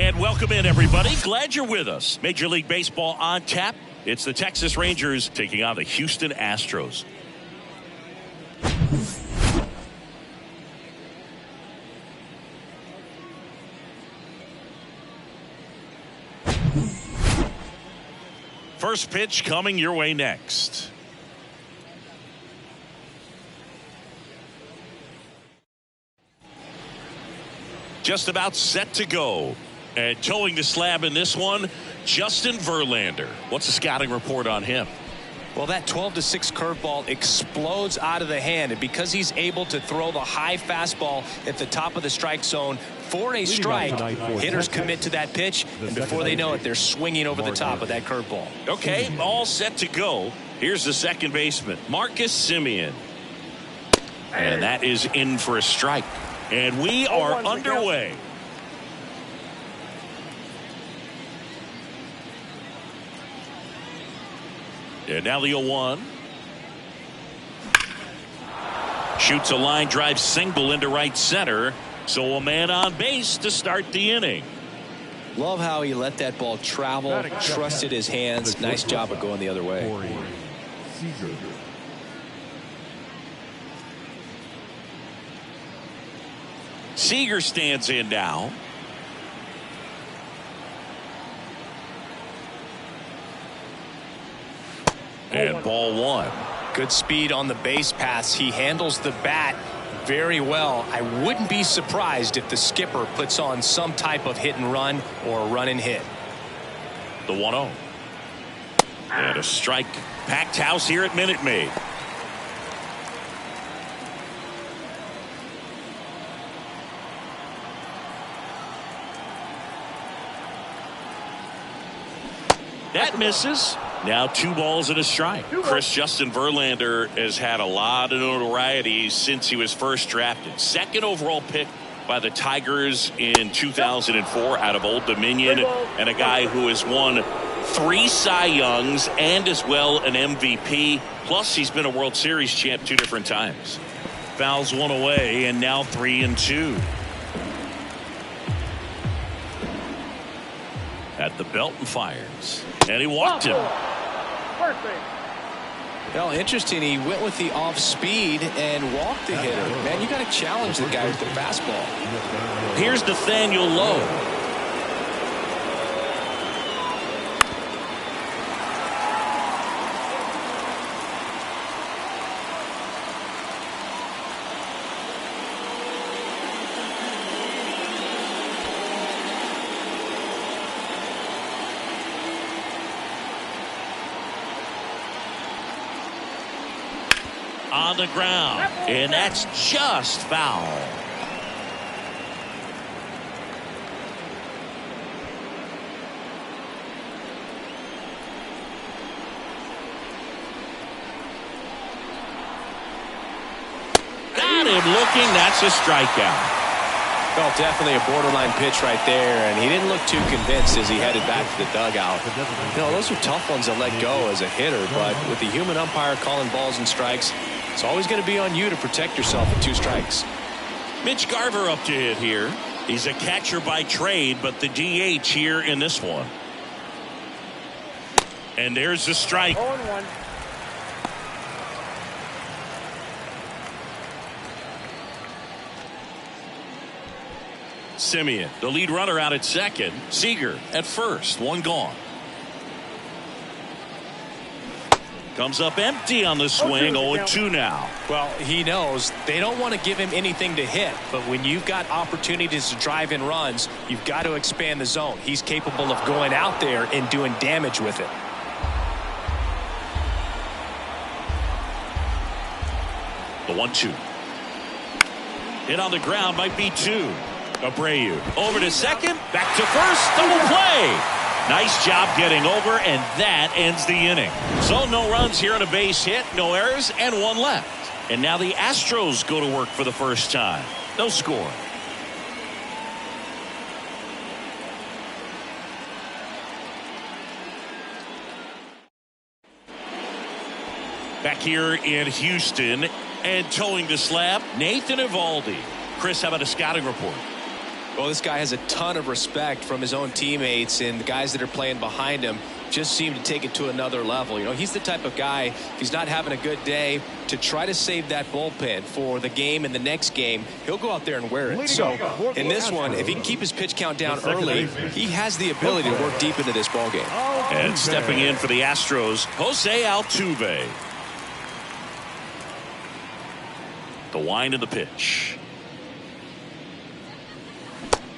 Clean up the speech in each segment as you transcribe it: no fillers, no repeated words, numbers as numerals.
And welcome in, everybody. Glad you're with us. Major League Baseball on tap. It's the Texas Rangers taking on the Houston Astros. First pitch coming your way next. Just about set to go. And towing the slab in this one, Justin Verlander. What's the scouting report on him? Well, that 12-6 curveball explodes out of the hand, and because he's able to throw the high fastball at the top of the strike zone for a strike, hitters commit to that pitch, and before they know it, they're swinging over the top of that curveball. Okay, all set to go. Here's the second baseman, Marcus Semien. And that is in for a strike. And we are underway. And now the 0-1. Shoots a line drive single into right center. So a man on base to start the inning. Love how he let that ball travel, trusted his hands. Nice job of going the other way. Seager stands in now. And ball one. Good speed on the base pass. He handles the bat very well. I wouldn't be surprised if the skipper puts on some type of hit and run or a run and hit. The 1-0. And a strike. Packed house here at Minute Maid. That misses. Now 2 balls and a strike. Justin Verlander has had a lot of notoriety since he was first drafted. Second overall pick by the Tigers in 2004 out of Old Dominion, and a guy who has won 3 Cy Youngs and as well an MVP. Plus he's been a World Series champ 2 different times. Fouls one away, and now 3-2. At the belt and fires. And he walked him. Well, interesting. He went with the off speed and walked the hitter. Man, you got to challenge the guy with the fastball. Here's Nathaniel Lowe. On the ground, and that's just foul. Got him looking. That's a strikeout. Well, definitely a borderline pitch right there, and he didn't look too convinced as he headed back to the dugout. You know, those are tough ones to let go as a hitter, but with the human umpire calling balls and strikes, it's always going to be on you to protect yourself with 2 strikes. Mitch Garver up to hit here. He's a catcher by trade, but the DH here in this one. And there's the strike. 0-1. Semien, the lead runner, out at second. Seager at first. 1 gone. Comes up empty on the swing. 0-2 now. Well, he knows they don't want to give him anything to hit, but when you've got opportunities to drive in runs, you've got to expand the zone. He's capable of going out there and doing damage with it. The 1-2. Hit on the ground, might be 2. Abreu over to second, back to first, double play. Nice job getting over, and that ends the inning. So no runs here on a base hit, no errors, and 1 left. And now the Astros go to work for the first time. No score. Back here in Houston, and towing the slab, Nathan Eovaldi. Chris, how about a scouting report? Well, this guy has a ton of respect from his own teammates, and the guys that are playing behind him just seem to take it to another level. You know, he's the type of guy, if he's not having a good day, to try to save that bullpen for the game and the next game, he'll go out there and wear it. So in this one, if he can keep his pitch count down early, he has the ability to work deep into this ball game. And stepping in for the Astros, Jose Altuve. The wind of the pitch.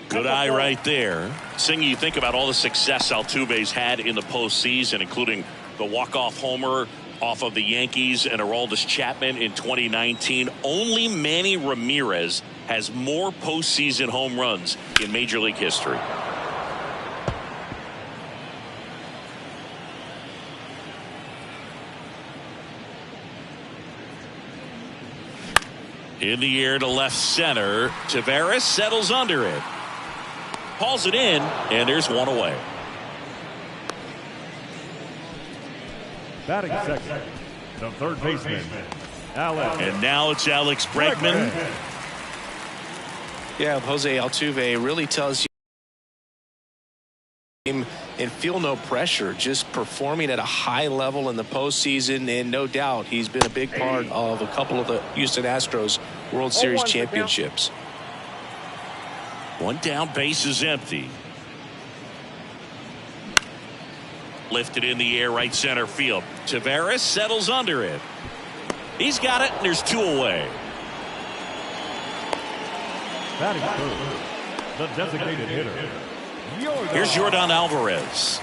Good eye right there. Singy, you think about all the success Altuve's had in the postseason, including the walk-off homer off of the Yankees and Aroldis Chapman in 2019. Only Manny Ramirez has more postseason home runs in Major League history. In the air to left center. Taveras settles under it. Hauls it in, and there's one away. Batting second, the third baseman, Alex. And now it's Alex Bregman. Yeah, Jose Altuve really tells you and feel no pressure, just performing at a high level in the postseason, and no doubt he's been a big part of a couple of the Houston Astros World Series championships. One down, base is empty. Lifted in the air, right center field. Taveras settles under it. He's got it, and there's two away. Batting third, the designated hitter. Here's Yordan Alvarez.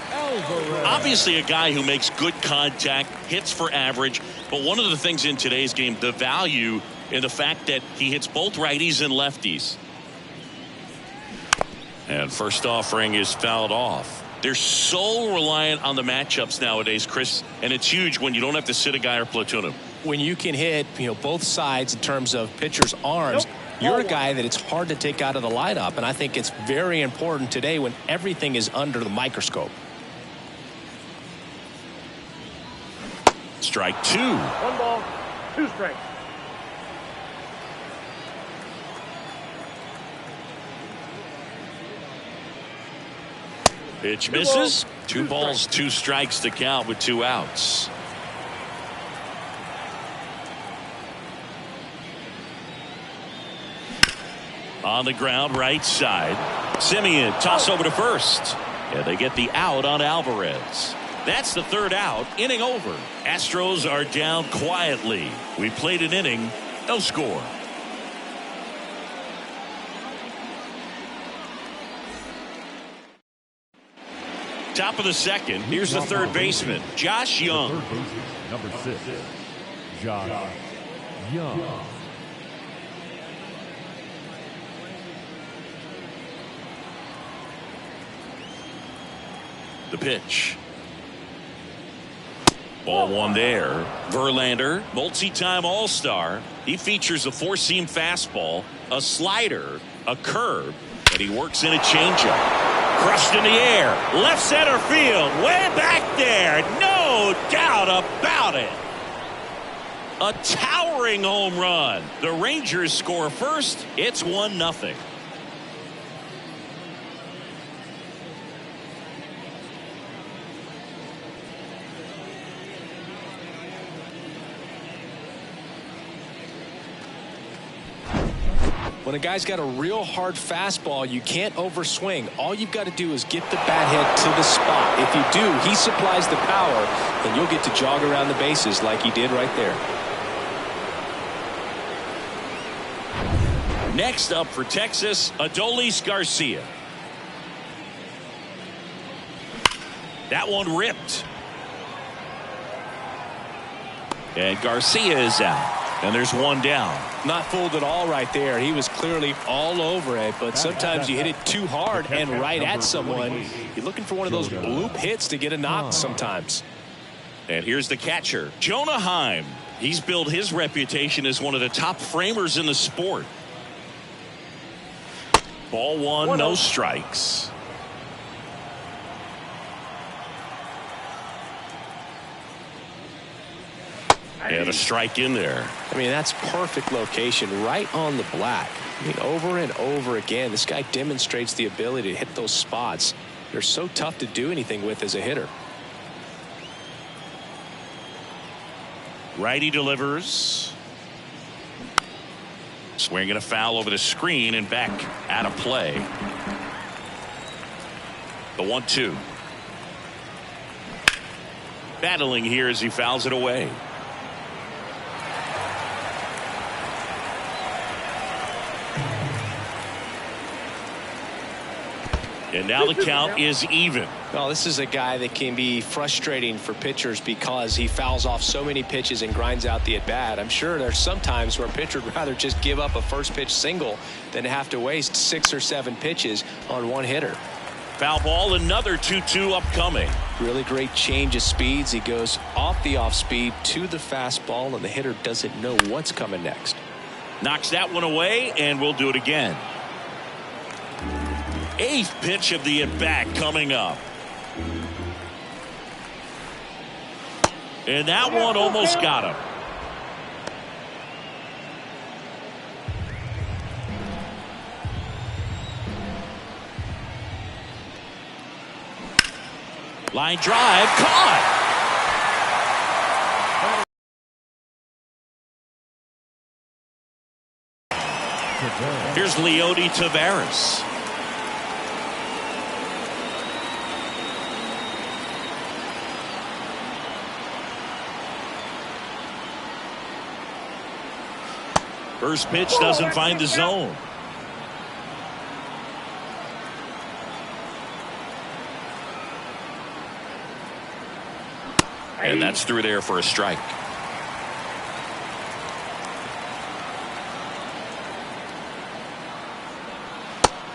Obviously a guy who makes good contact, hits for average, but one of the things in today's game, the value in the fact that he hits both righties and lefties. And first offering is fouled off. They're so reliant on the matchups nowadays, Chris, and it's huge when you don't have to sit a guy or platoon him. When you can hit, both sides in terms of pitchers' arms, you're a guy that it's hard to take out of the lineup, and I think it's very important today when everything is under the microscope. Strike two. 1 ball, 2 strikes. Pitch misses. 2 balls, 2 strikes to count with 2 outs. On the ground, right side. Simeon, toss over to first. And they get the out on Alvarez. That's the 3rd out. Inning over. Astros are down quietly. We played an inning. No score. Top of the 2nd. Here's the 3rd baseman, Josh Young. Third baseman, number 6, Josh Young. The pitch. Ball 1 there. Verlander, multi-time All-Star. He features a 4-seam fastball, a slider, a curve, and he works in a changeup. Crushed in the air. Left center field. Way back there. No doubt about it. A towering home run. The Rangers score first. It's 1-0. When a guy's got a real hard fastball, you can't overswing. All you've got to do is get the bat head to the spot. If you do, he supplies the power, and you'll get to jog around the bases like he did right there. Next up for Texas, Adolis Garcia. That one ripped. And Garcia is out. And there's 1 down. Not fooled at all right there. He was clearly all over it, but sometimes you hit it too hard and right at someone. You're looking for one of those loop hits to get a knock sometimes. And here's the catcher, Jonah Heim. He's built his reputation as one of the top framers in the sport. Ball 1, no strikes. And a strike in there. I mean, that's perfect location right on the black. I mean, over and over again, this guy demonstrates the ability to hit those spots. They're so tough to do anything with as a hitter. Righty delivers. Swinging a foul over the screen and back out of play. The 1-2. Battling here as he fouls it away. And now the count is even. Well, this is a guy that can be frustrating for pitchers because he fouls off so many pitches and grinds out the at-bat. I'm sure there's some times where a pitcher would rather just give up a first pitch single than have to waste 6 or 7 pitches on one hitter. Foul ball, another 2-2 upcoming. Really great change of speeds. He goes off the off speed to the fastball, and the hitter doesn't know what's coming next. Knocks that one away, and we'll do it again. 8th pitch of the at-bat coming up. And that one almost got him. Line drive, caught. Here's Leody Taveras. First pitch doesn't find the zone. And that's through there for a strike.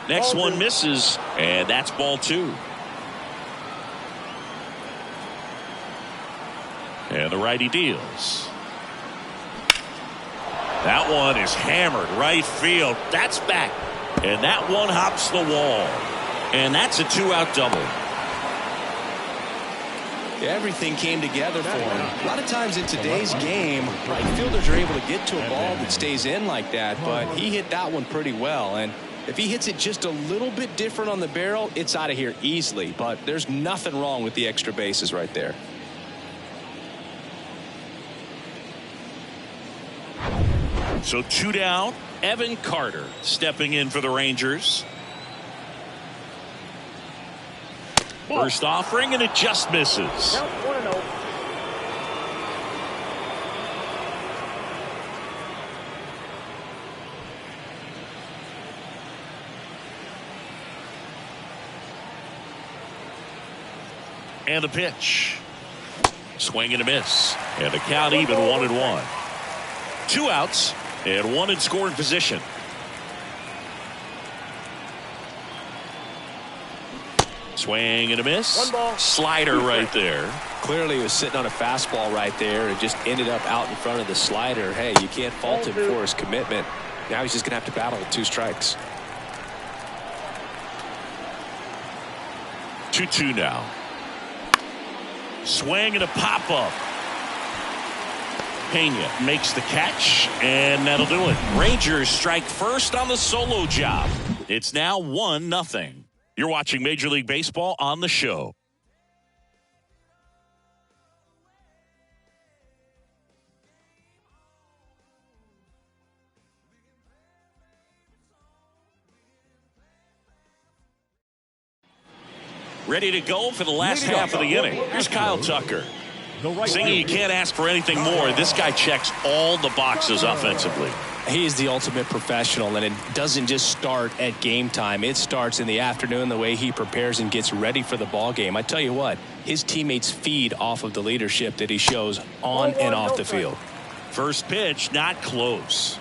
Next one misses, and that's ball 2. And the righty deals. That one is hammered right field. That's back. And that one hops the wall. And that's a 2-out double. Everything came together for him. A lot of times in today's game, right fielders are able to get to a ball that stays in like that, but he hit that one pretty well. And if he hits it just a little bit different on the barrel, it's out of here easily. But there's nothing wrong with the extra bases right there. So 2 down. Evan Carter stepping in for the Rangers. First offering, and it just misses. And the pitch. Swing and a miss. And the count even 1-1. 2 outs and 1 in scoring position. Swing and a miss. Slider right there. Clearly he was sitting on a fastball right there and just ended up out in front of the slider. Hey, you can't fault him for his commitment. Now he's just going to have to battle with 2 strikes. 2-2 now. Swing and a pop-up. Pena makes the catch, and that'll do it. Rangers strike first on the solo job. It's now 1-0. You're watching Major League Baseball on the show. Ready to go for the last half of the inning. Here's Kyle Tucker. Singing, you can't ask for anything more. This guy checks all the boxes offensively. He is the ultimate professional, and it doesn't just start at game time. It starts in the afternoon, the way he prepares and gets ready for the ball game. I tell you what, his teammates feed off of the leadership that he shows on and off the field. First pitch, not close.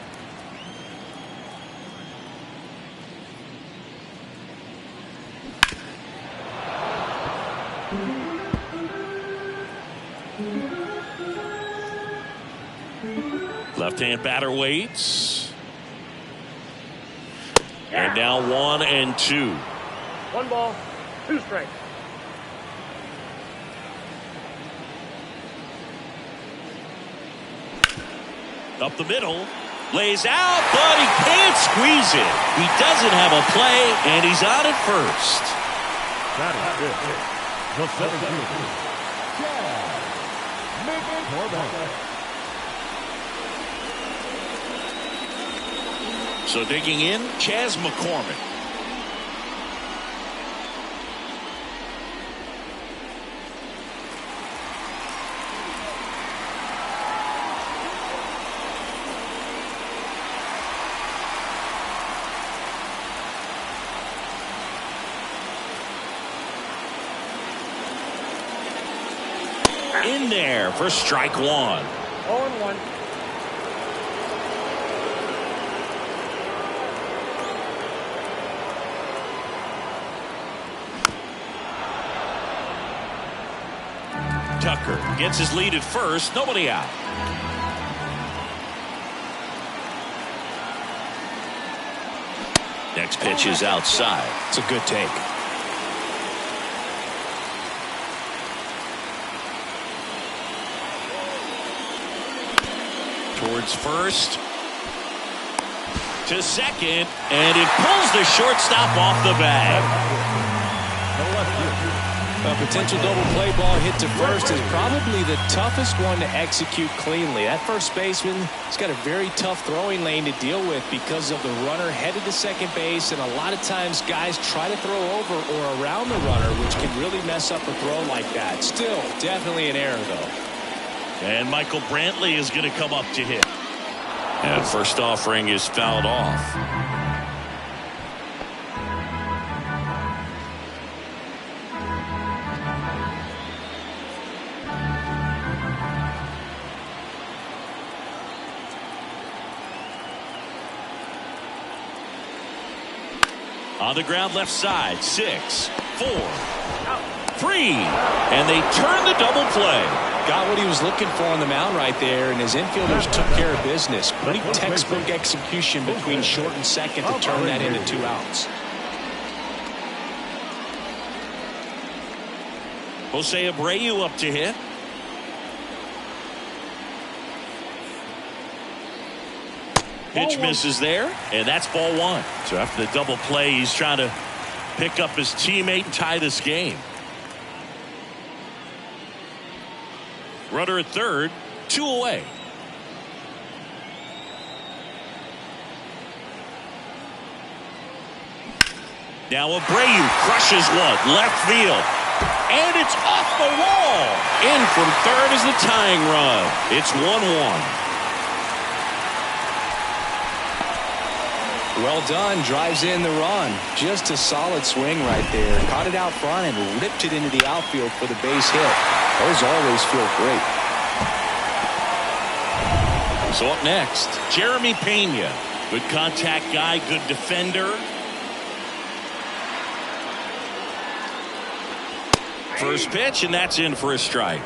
Left-hand batter waits. And now 1-2. 1 ball, 2 strikes. Up the middle. Lays out, but he can't squeeze it. He doesn't have a play, and he's out at first. That is it. The 17. So digging in, Chas McCormick. In there for strike one. 0-1. Tucker gets his lead at first. Nobody out. Next pitch is outside. It's a good take. Towards first. To second. And it pulls the shortstop off the bag. A potential double play ball hit to first is probably the toughest one to execute cleanly. That first baseman has got a very tough throwing lane to deal with because of the runner headed to second base, and a lot of times guys try to throw over or around the runner, which can really mess up a throw like that. Still, definitely an error, though. And Michael Brantley is going to come up to hit. And first offering is fouled off. On the ground left side, 6, 4, 3, and they turn the double play. Got what he was looking for on the mound right there, and his infielders took care of business. Pretty textbook execution between short and second to turn that into 2 outs. Jose Abreu up to hit. Pitch misses there, and that's ball one. So after the double play, he's trying to pick up his teammate and tie this game. Runner at third, 2 away. Now Abreu crushes one, left field. And it's off the wall. In from third is the tying run. It's 1-1. Well done. Drives in the run. Just a solid swing right there. Caught it out front and ripped it into the outfield for the base hit. Those always feel great. So up next, Jeremy Pena. Good contact guy, good defender. First pitch, and that's in for a strike.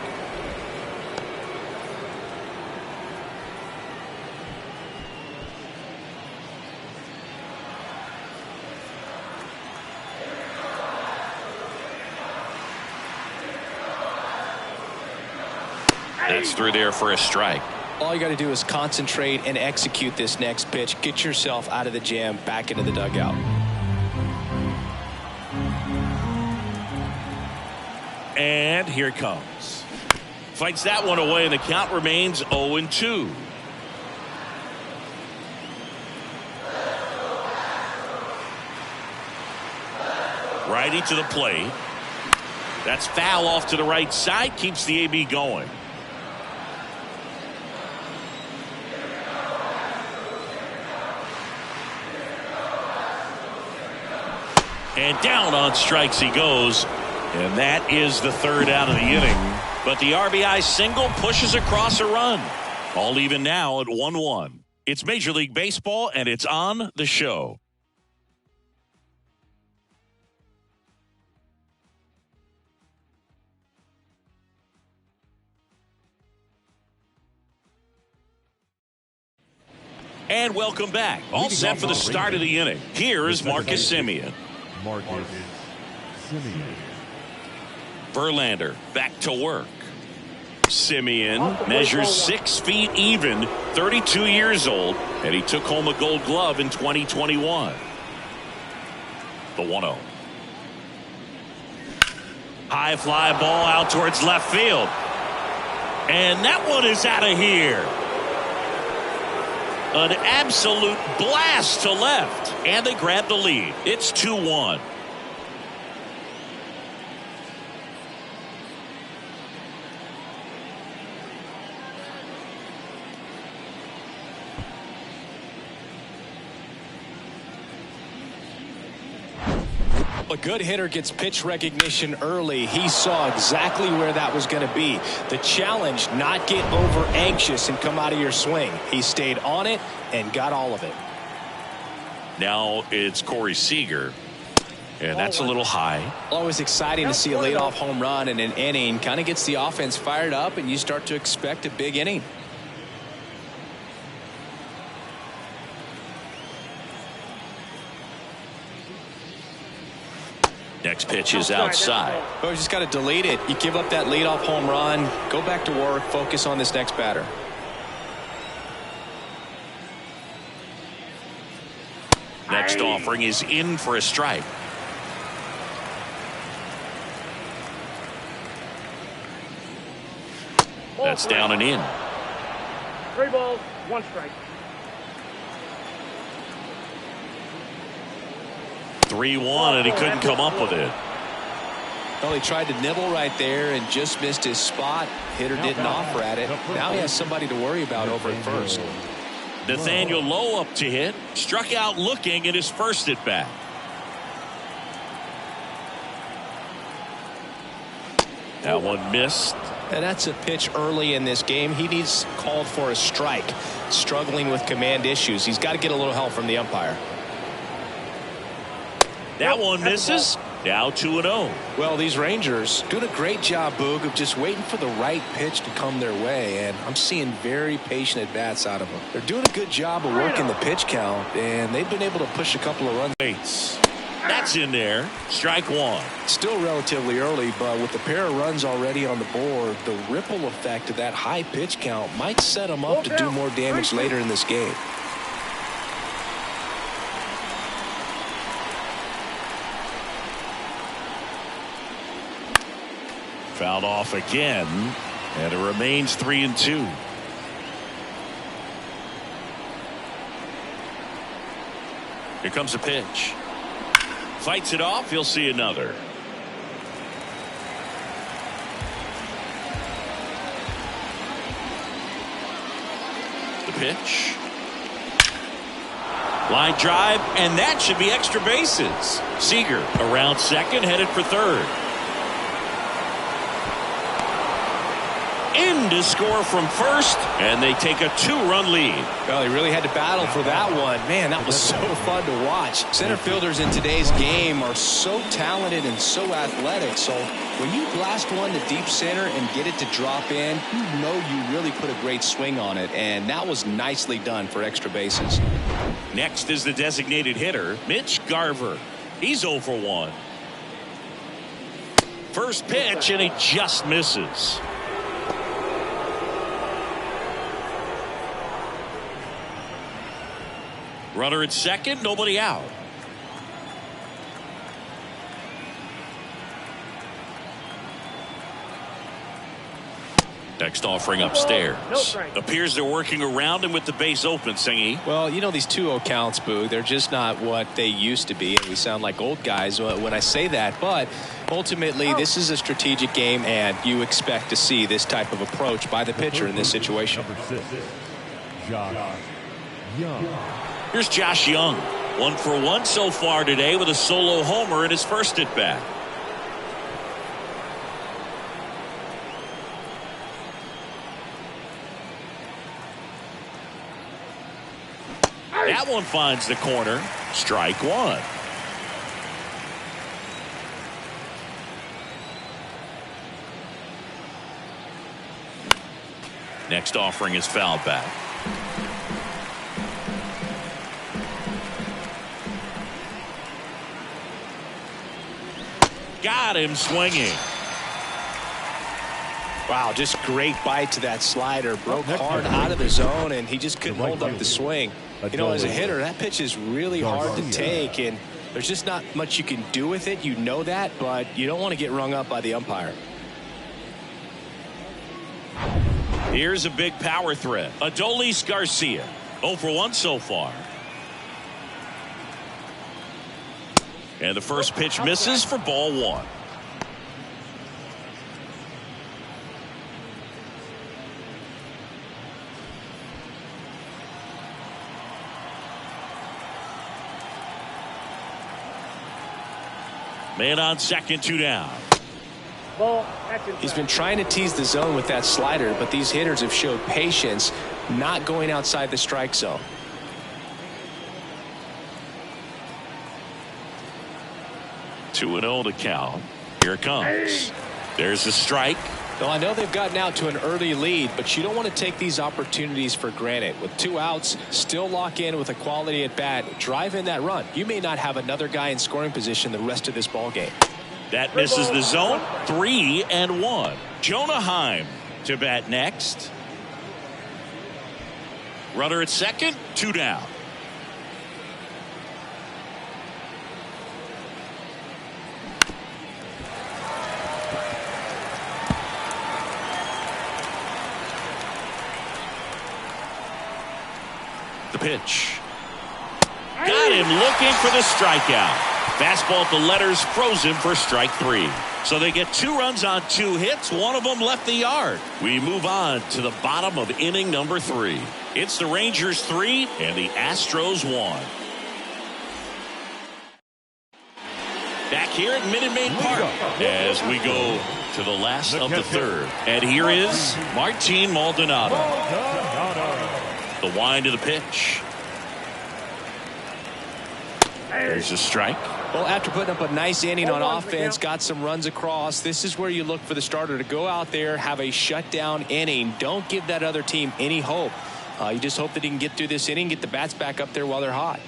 That's through there for a strike. All you got to do is concentrate and execute this next pitch. Get yourself out of the jam, back into the dugout. And here it comes. Fights that one away, and the count remains 0-2. Righty to the plate. That's foul off to the right side. Keeps the AB going. And down on strikes he goes. And that is the third out of the inning. But the RBI single pushes across a run. All even now at 1-1. It's Major League Baseball, and it's on the show. And welcome back. All set for the start of the inning. Here is Marcus Semien. Marcus Semien. Verlander back to work. Simeon measures 6 feet even, 32 years old, and he took home a Gold Glove in 2021. The 1-0. High fly ball out towards left field. And that one is out of here. An absolute blast to left. And they grab the lead. It's 2-1. A good hitter gets pitch recognition early. He saw exactly where that was going to be. The challenge, not get over anxious and come out of your swing. He stayed on it and got all of it. Now it's Corey Seager. And that's a little high. Always exciting to see a leadoff home run in an inning. Kind of gets the offense fired up, and you start to expect a big inning. Next pitch is outside. Oh, you just got to delete it. You give up that leadoff home run. Go back to work. Focus on this next batter. Next offering is in for a strike. That's down and in. 3 balls, 1 strike. 3-1, and he couldn't come up with it. Well, he tried to nibble right there and just missed his spot. Hitter didn't offer at it. Now he has somebody to worry about over at first. Nathaniel Lowe up to hit. Struck out looking at his first at bat. That one missed. And that's a pitch early in this game. He needs called for a strike. Struggling with command issues. He's got to get a little help from the umpire. That one misses. Now 2-0. Well, these Rangers doing a great job, Boog, of just waiting for the right pitch to come their way. And I'm seeing very patient at-bats out of them. They're doing a good job of working the pitch count, and they've been able to push a couple of runs. That's in there. Strike 1. Still relatively early, but with the pair of runs already on the board, the ripple effect of that high pitch count might set them up to do more damage later in this game. Fouled off again, and it remains 3-2. Here comes a pitch. Fights it off. He'll see another. The pitch. Line drive, and that should be extra bases. Seager around second, headed for third. In to score from first, and they take a 2-run lead. Well, he really had to battle for that one. Man, that was so fun to watch. Center fielders in today's game are so talented and so athletic. So when you blast one to deep center and get it to drop in, you know you really put a great swing on it. And that was nicely done for extra bases. Next is the designated hitter, Mitch Garver. He's 0 for 1. First pitch, and he just misses. Runner at second, nobody out. Next offering upstairs. Appears they're working around him with the base open, Singy. Well, you know, these 2-0 counts, Boo, they're just not what they used to be, and we sound like old guys when I say that. But ultimately, this is a strategic game, and you expect to see this type of approach by the pitcher in this situation. Here's Josh Young. 1 for 1 so far today with a solo homer in his first at bat. That one finds the corner. Strike 1. Next offering is fouled back. Got him swinging. Wow, just great bite to that slider. Broke hard out of the zone, and he just couldn't hold up the swing. You know, as a hitter, that pitch is really hard to take, and there's just not much you can do with it. You know that, but you don't want to get rung up by the umpire. Here's a big power threat. Adolis Garcia, 0 for 1 so far. And the first pitch misses for ball 1. Man on second, 2 down. Ball. He's been trying to tease the zone with that slider, but these hitters have showed patience, not going outside the strike zone. Two and 0 to count. Here it comes. There's the strike. Well, I know they've gotten out to an early lead, but you don't want to take these opportunities for granted. With 2 outs, still lock in with a quality at bat, drive in that run. You may not have another guy in scoring position the rest of this ball game. That misses the zone. 3 and 1. Jonah Heim to bat next. Runner at second, 2 down. The pitch. Got him looking for the strikeout. Fastball at the letters, frozen for strike 3. So they get 2 runs on 2 hits. One of them left the yard. We move on to the bottom of inning number 3. It's the Rangers 3 and the Astros 1. Back here at Minute Maid Park as we go to the last of the 3rd. And here is Martin Maldonado. The wind to the pitch. There's a strike. Well, after putting up a nice inning on offense, got some runs across, this is where you look for the starter to go out there, have a shutdown inning. Don't give that other team any hope. You just hope that he can get through this inning, get the bats back up there while they're hot.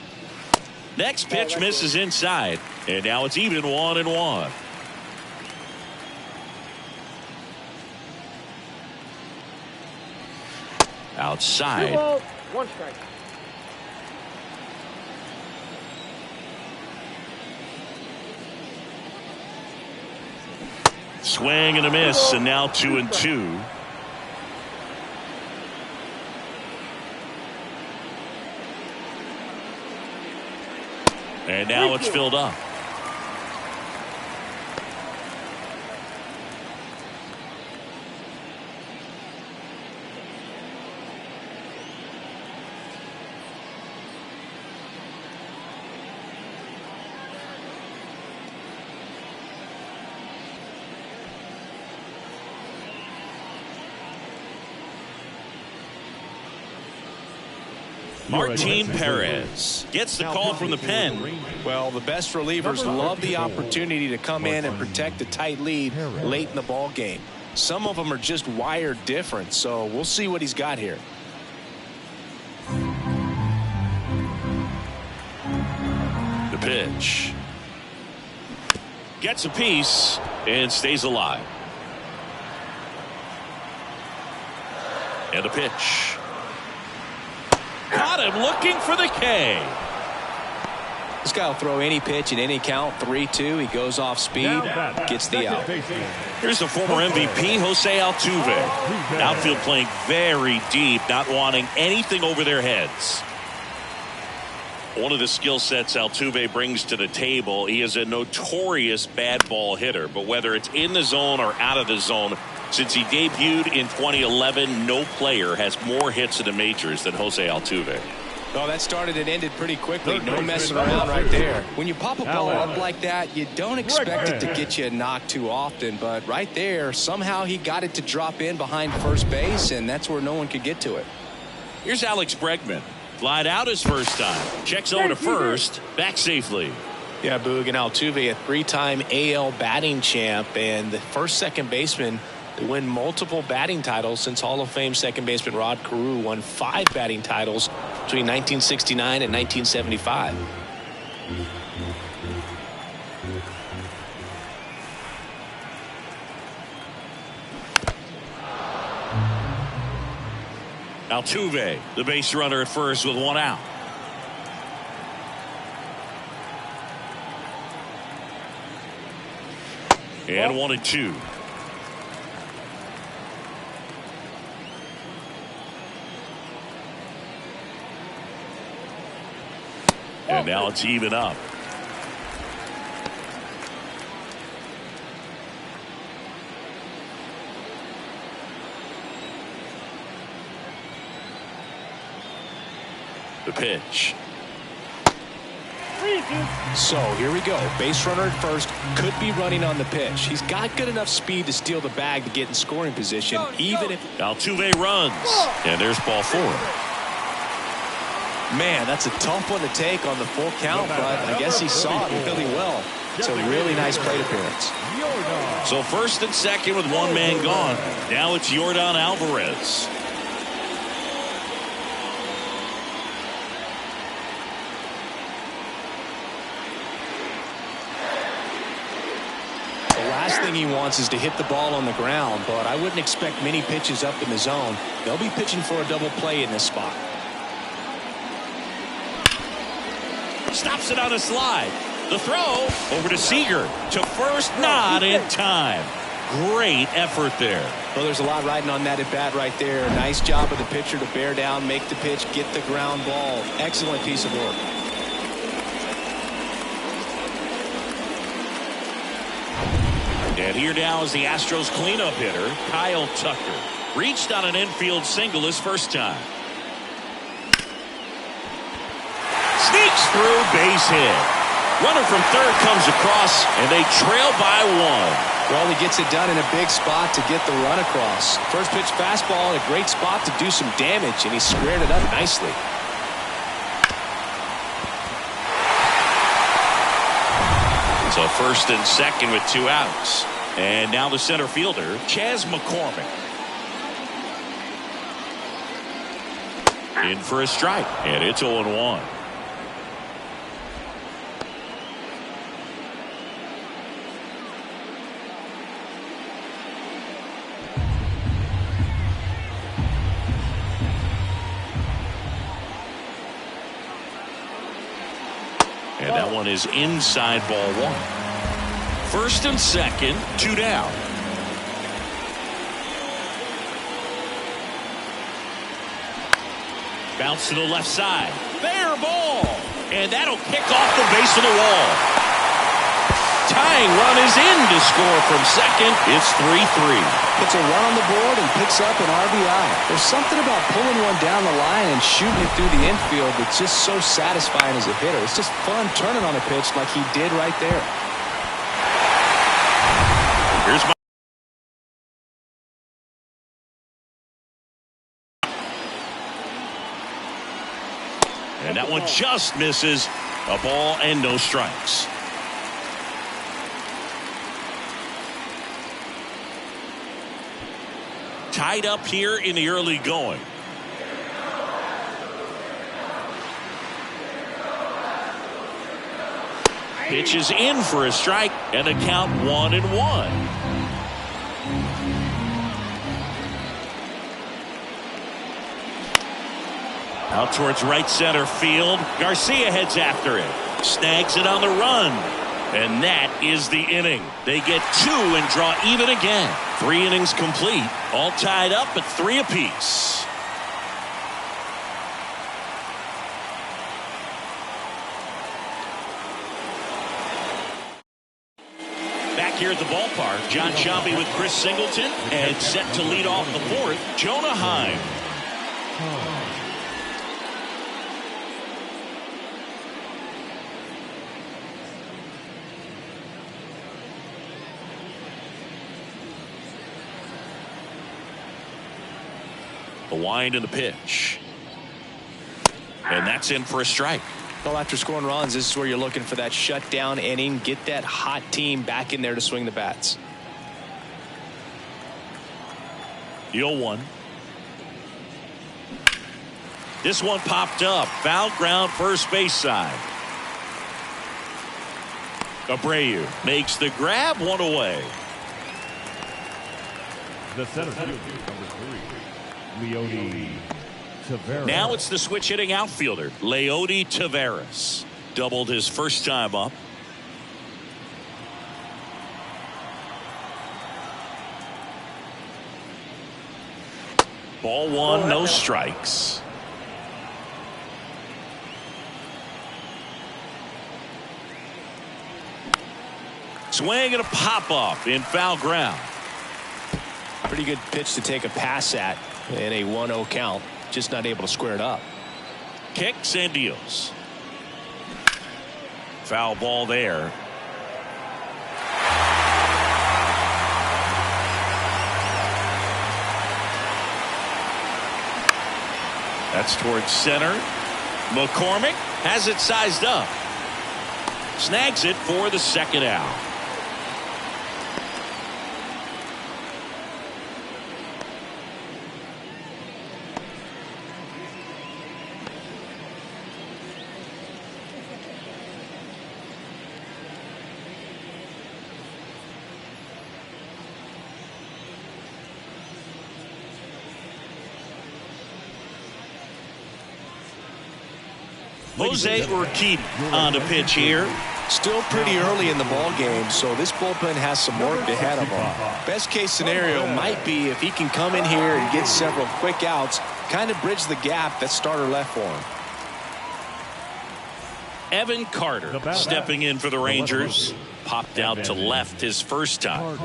Next pitch misses inside, and now it's even 1 and 1. Outside. 2 balls, 1 strike. Swing and a miss, and now 2 and 2. And now it's filled up. Martin Perez gets the call from the pen. Well, the best relievers love the opportunity to come in and protect a tight lead late in the ball game. Some of them are just wired different, so we'll see what he's got here. The pitch. Gets a piece and stays alive. And the pitch. Got him looking for the K. This guy will throw any pitch in any count. 3-2. He goes off speed, gets the out. Here's the former MVP, Jose Altuve. Outfield playing very deep, not wanting anything over their heads. One of the skill sets Altuve brings to the table, he is a notorious bad ball hitter. But whether it's in the zone or out of the zone, since he debuted in 2011, no player has more hits in the majors than Jose Altuve. Oh, that started and ended pretty quickly. No messing around right there. When you pop a ball up like that, you don't expect it to get you a knock too often. But right there, somehow he got it to drop in behind first base, and that's where no one could get to it. Here's Alex Bregman. Flied out his first time. Checks over to first. Back safely. Yeah, Boog, and Altuve, a 3-time AL batting champ, and the first second baseman to win multiple batting titles since Hall of Fame second baseman Rod Carew won 5 batting titles between 1969 and 1975. Altuve, the base runner at first with one out. And 1-2. And now it's even up. The pitch. So here we go. Base runner at first, could be running on the pitch. He's got good enough speed to steal the bag to get in scoring position, even if Altuve runs. And there's ball 4. Man, that's a tough one to take on the full count, but I guess he saw it really well. It's a really nice plate appearance. So first and second with one man gone. Now it's Yordan Alvarez. The last thing he wants is to hit the ball on the ground, but I wouldn't expect many pitches up in the zone. They'll be pitching for a double play in this spot. Stops it on a slide. The throw over to Seager. To first, not in time. Great effort there. Well, there's a lot riding on that at bat right there. Nice job of the pitcher to bear down, make the pitch, get the ground ball. Excellent piece of work. And here now is the Astros cleanup hitter, Kyle Tucker. Reached on an infield single his first time. Sneaks through, base hit. Runner from third comes across, and they trail by 1. Well, he gets it done in a big spot to get the run across. First pitch fastball in a great spot to do some damage, and he squared it up nicely. So first and second with 2 outs. And now the center fielder, Chas McCormick. In for a strike, and it's 0-1. And that one is inside ball 1. First and second, 2 down. Bounce to the left side. Fair ball. And that'll kick off the base of the wall. Tying run is in to score from second. It's 3-3. Puts a run on the board and picks up an RBI. There's something about pulling one down the line and shooting it through the infield that's just so satisfying as a hitter. It's just fun turning on a pitch like he did right there. Here's my and that one just misses. A ball and no strikes. Tied up here in the early going. Pitch is in for a strike and a count 1-1. Out towards right center field. Garcia heads after it. Snags it on the run. And that is the inning. They get 2 and draw even again. 3 innings complete. All tied up at 3 apiece. Back here at the ballpark, John Sciambi with Chris Singleton. And set to lead off the 4th, Jonah Heim. The wind and the pitch. And that's in for a strike. Well, after scoring runs, this is where you're looking for that shutdown inning. Get that hot team back in there to swing the bats. 0-1. This one popped up. Foul ground first base side. Abreu makes the grab, 1 away. The center fielder, number 3, Leone Tavares. Now it's the switch hitting outfielder, Leody Taveras. Doubled his first time up. Ball one, no strikes. Swing and a pop-up in foul ground. Pretty good pitch to take a pass at in a 1-0 count. Just not able to square it up. Kicks and deals. Foul ball there. That's towards center. McCormick has it sized up. Snags it for the second out. Jose Urquidy on the pitch here. Still pretty early in the ball game, so this bullpen has some work ahead of him. Best case scenario might be if he can come in here and get several quick outs, kind of bridge the gap that starter left for him. Evan Carter stepping in for the Rangers. Popped out to left his first time.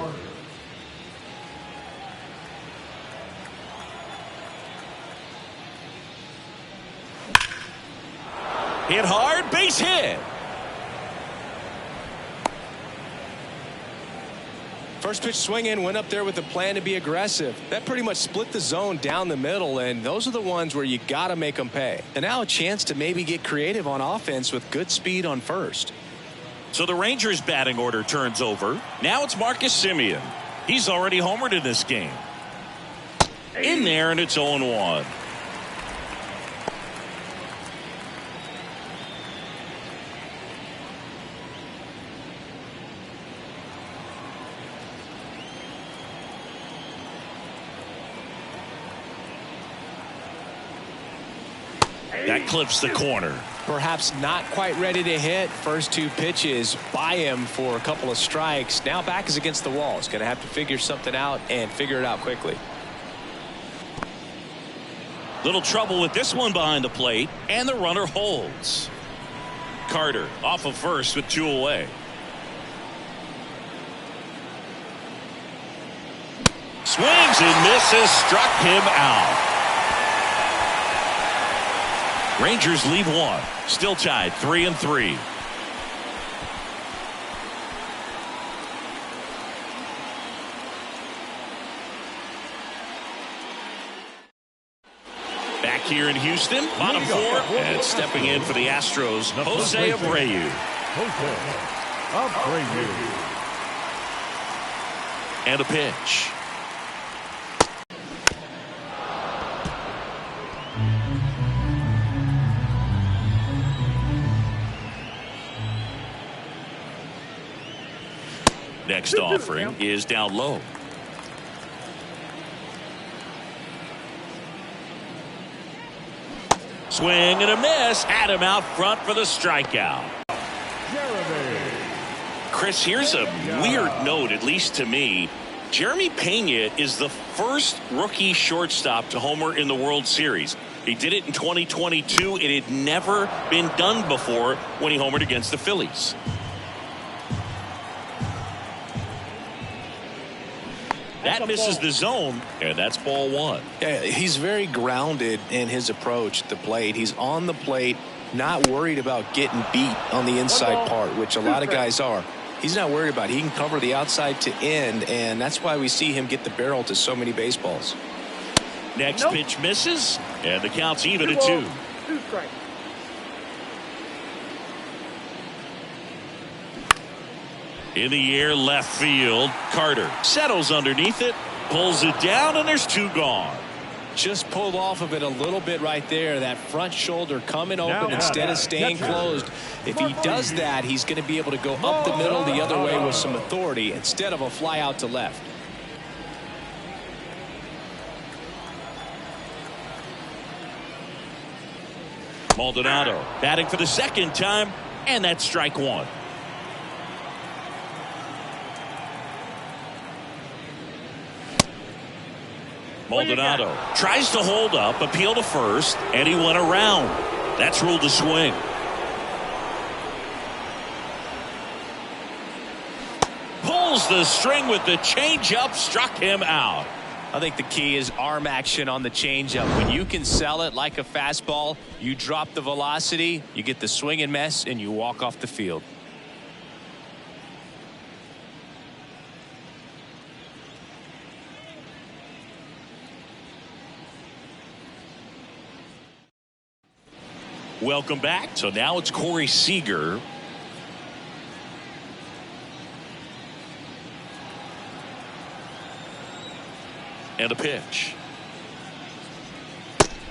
Hit hard, base hit. First pitch swing in, went up there with a plan to be aggressive. That pretty much split the zone down the middle, and those are the ones where you got to make them pay. And now a chance to maybe get creative on offense with good speed on first. So the Rangers batting order turns over. Now it's Marcus Semien. He's already homered in this game. In there, and it's 0-1. That clips the corner. Perhaps not quite ready to hit. First two pitches by him for a couple of strikes. Now back is against the wall. He's going to have to figure something out and figure it out quickly. Little trouble with this one behind the plate, and the runner holds. Carter off of first with 2 away. Swings and misses, struck him out. Rangers leave one. Still tied 3-3. Back here in Houston, bottom 4, and stepping in for the Astros, Jose Abreu. And a pitch. Next offering is down low. Swing and a miss. Had him out front for the strikeout. Chris, here's a weird note, at least to me. Jeremy Pena is the first rookie shortstop to homer in the World Series. He did it in 2022. It had never been done before when he homered against the Phillies. That misses the zone, and that's ball 1. Yeah, he's very grounded in his approach at the plate. He's on the plate, not worried about getting beat on the inside part, which a lot of guys are. He's not worried about it. He can cover the outside to end, and that's why we see him get the barrel to so many baseballs. Next pitch misses, and the count's even at 2. 2 strikes. In the air, left field. Carter settles underneath it, pulls it down, and there's 2 gone. Just pulled off of it a little bit right there. That front shoulder coming open instead of staying closed. If he does that, he's going to be able to go up the middle the other way with some authority instead of a fly out to left. Maldonado batting for the second time, and that's strike one. Maldonado tries to hold up, appeal to first, and he went around. That's ruled a swing. Pulls the string with the changeup, struck him out. I think the key is arm action on the changeup. When you can sell it like a fastball, you drop the velocity, you get the swing and miss, and you walk off the field. Welcome back. So now it's Corey Seager. And a pitch.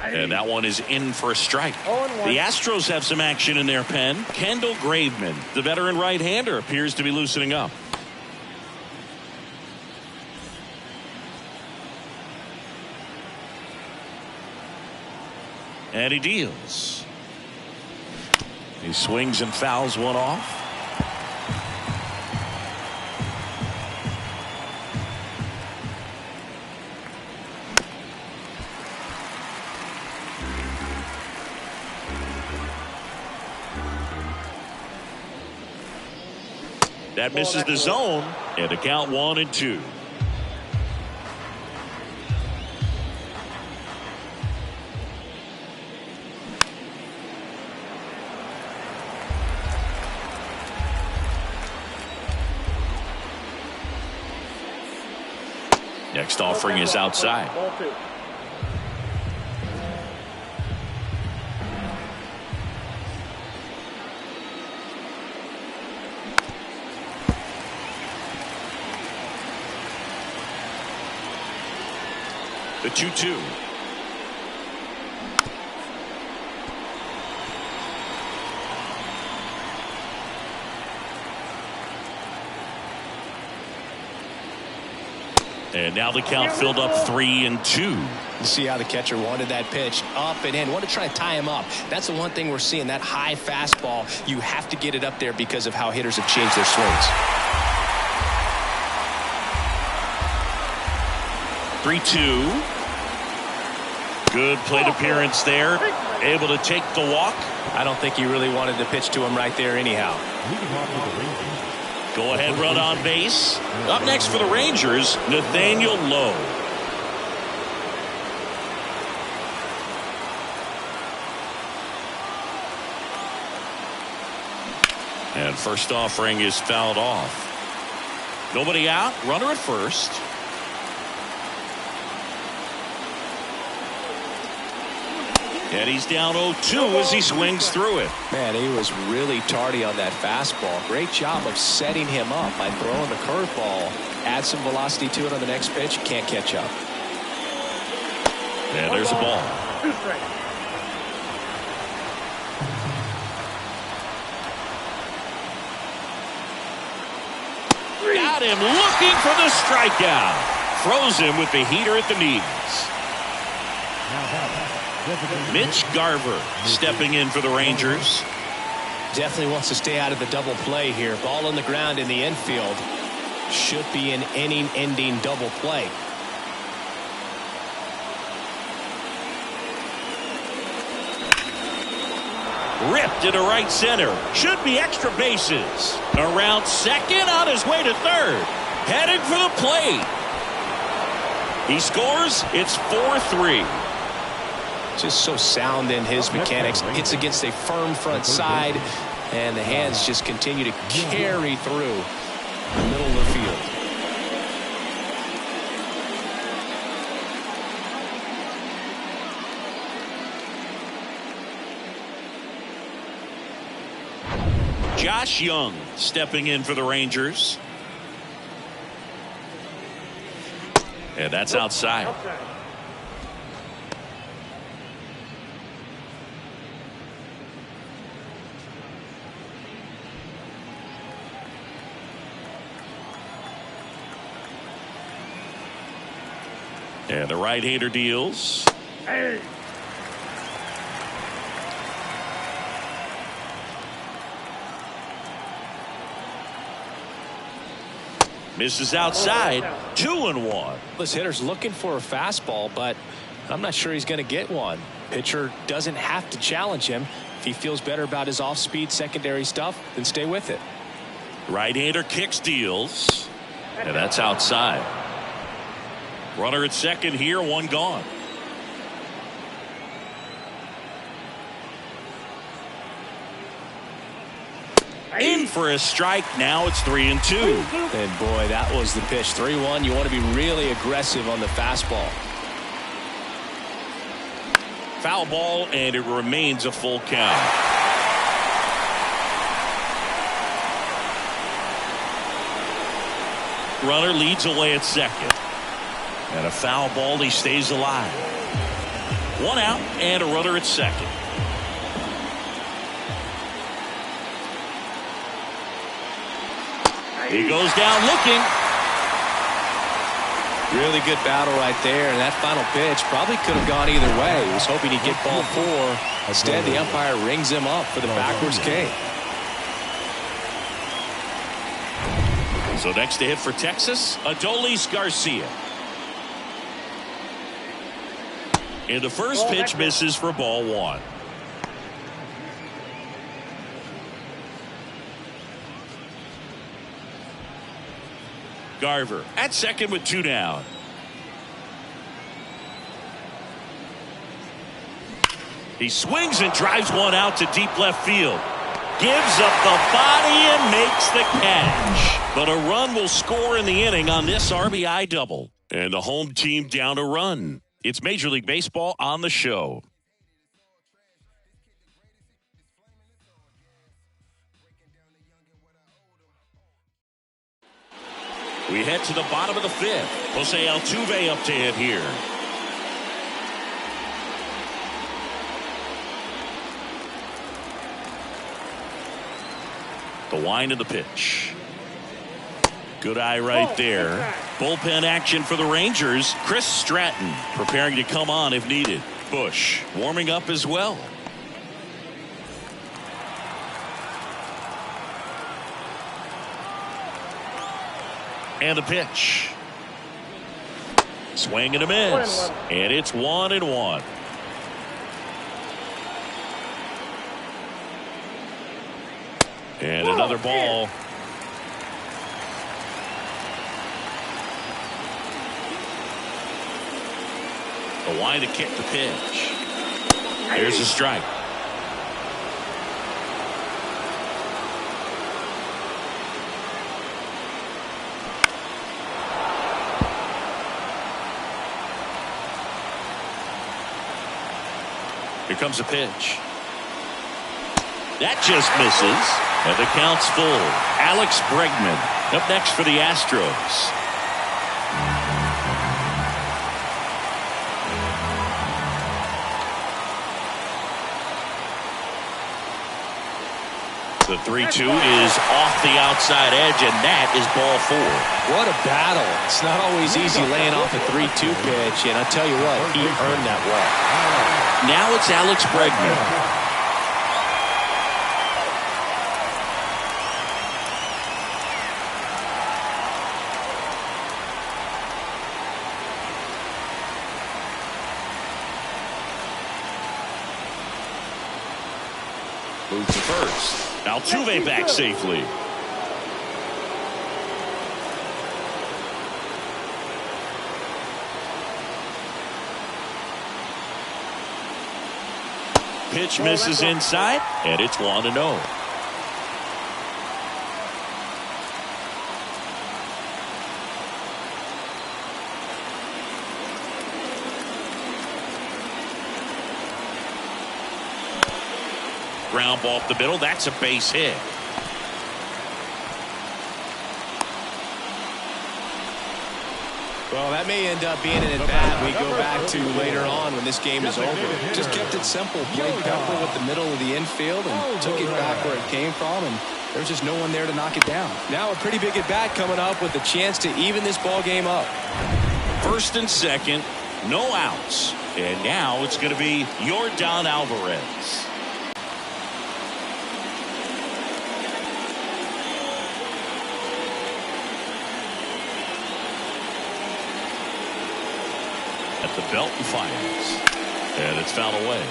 And that one is in for a strike. The Astros have some action in their pen. Kendall Graveman, the veteran right-hander, appears to be loosening up. And he deals. He swings and fouls one off. That misses the zone, and the count 1-2. Next offering is outside. The 2-2. And now the count filled up 3-2. You see how the catcher wanted that pitch up and in. Want to try to tie him up. That's the one thing we're seeing. That high fastball, you have to get it up there because of how hitters have changed their swings. 3-2. Good plate appearance there. Able to take the walk. I don't think he really wanted to pitch to him right there anyhow. Go ahead run on base. Up next for the Rangers, Nathaniel Lowe. And first offering is fouled off. Nobody out. Runner at first. And he's down 0-2 as he swings through it. Man, he was really tardy on that fastball. Great job of setting him up by throwing the curveball. Add some velocity to it on the next pitch. Can't catch up. And there's a ball. Got him looking for the strikeout. Froze him with the heater at the knees. Mitch Garver stepping in for the Rangers. Definitely wants to stay out of the double play here. Ball on the ground in the infield. Should be an inning-ending double play. Ripped into right center. Should be extra bases. Around second, on his way to third. Headed for the plate. He scores. It's 4-3. Just so sound in his mechanics. Hits against a firm front side, and the hands just continue to carry through the middle of the field. Josh Young stepping in for the Rangers. And that's outside. And the right-hander deals. Misses outside. 2-1. This hitter's looking for a fastball, but I'm not sure he's going to get one. Pitcher doesn't have to challenge him. If he feels better about his off-speed secondary stuff, then stay with it. Right-hander kicks, deals, and that's outside. Runner at second here, one gone. In for a strike. Now it's 3-2. And boy, that was the pitch. 3-1. You want to be really aggressive on the fastball. Foul ball, and it remains a full count. Runner leads away at second. And a foul ball, he stays alive. One out and a runner at second. He goes down looking. Really good battle right there, and that final pitch probably could have gone either way. He was hoping he'd get ball 4. Instead, the umpire rings him up for the backwards K. So next to hit for Texas, Adolis Garcia. And the first pitch misses for ball 1. Garver at second with 2 down. He swings and drives one out to deep left field. Gives up the body and makes the catch. But a run will score in the inning on this RBI double. And the home team down a run. It's Major League Baseball on the show. We head to the bottom of the 5th. Jose Altuve up to hit here. The wind of the pitch. Good eye right there. Bullpen action for the Rangers. Chris Stratton preparing to come on if needed. Bush warming up as well. And the pitch. Swing and a miss. And it's 1-1. And another ball. The wind to kick the pitch. There's a strike. Here comes a pitch. That just misses. And the count's full. Alex Bregman up next for the Astros. The 3-2 is off the outside edge, and that is ball 4. What a battle. It's not always easy laying off a 3-2 pitch, and I'll tell you what, he earned that walk. Now it's Alex Bregman. Move to first. Altuve back safely. Pitch misses inside, and it's 1-0. Ground ball up the middle. That's a base hit. Well, that may end up being an at-bat we go back to later on when this game is over. Just kept it simple. Played Pepper with the middle of the infield and took it back where it came from, and there's just no one there to knock it down. Now a pretty big at-bat coming up with a chance to even this ball game up. First and second, no outs. And now it's going to be Yordan Alvarez. Belton fires. And it's fouled away.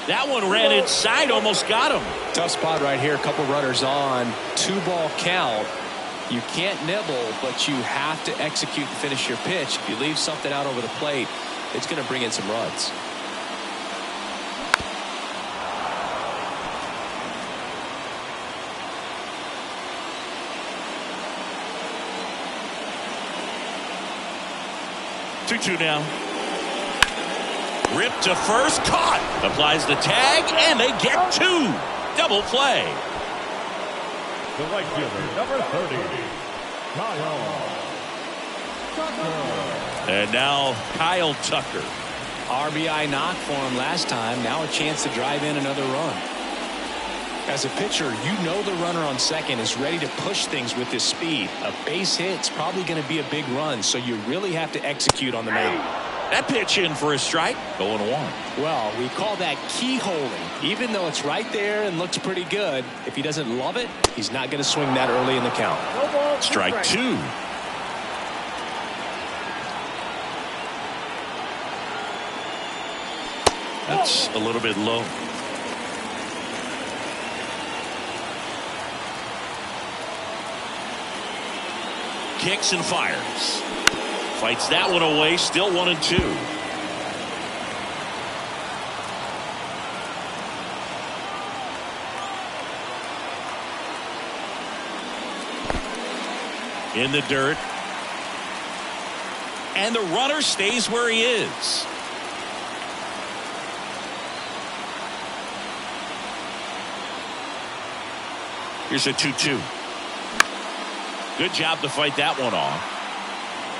That one ran inside, almost got him. Tough spot right here. A couple runners on. 2-ball count. You can't nibble, but you have to execute and finish your pitch. If you leave something out over the plate, it's going to bring in some runs. Two now. Ripped to first, caught. Applies the tag, and they get two. Double play. The right fielder, number 30, Kyle Tucker. And now Kyle Tucker. RBI knock for him last time. Now a chance to drive in another run. As a pitcher, you know the runner on second is ready to push things with his speed. A base hit's probably going to be a big run, so you really have to execute on the mound. That pitch in for a strike. 0-1. Well, we call that keyholing. Even though it's right there and looks pretty good, if he doesn't love it, he's not going to swing that early in the count. No ball, Strike two. That's a little bit low. Kicks and fires. Fights that one away. Still 1-2. In the dirt. And the runner stays where he is. Here's a 2-2. Good job to fight that one off.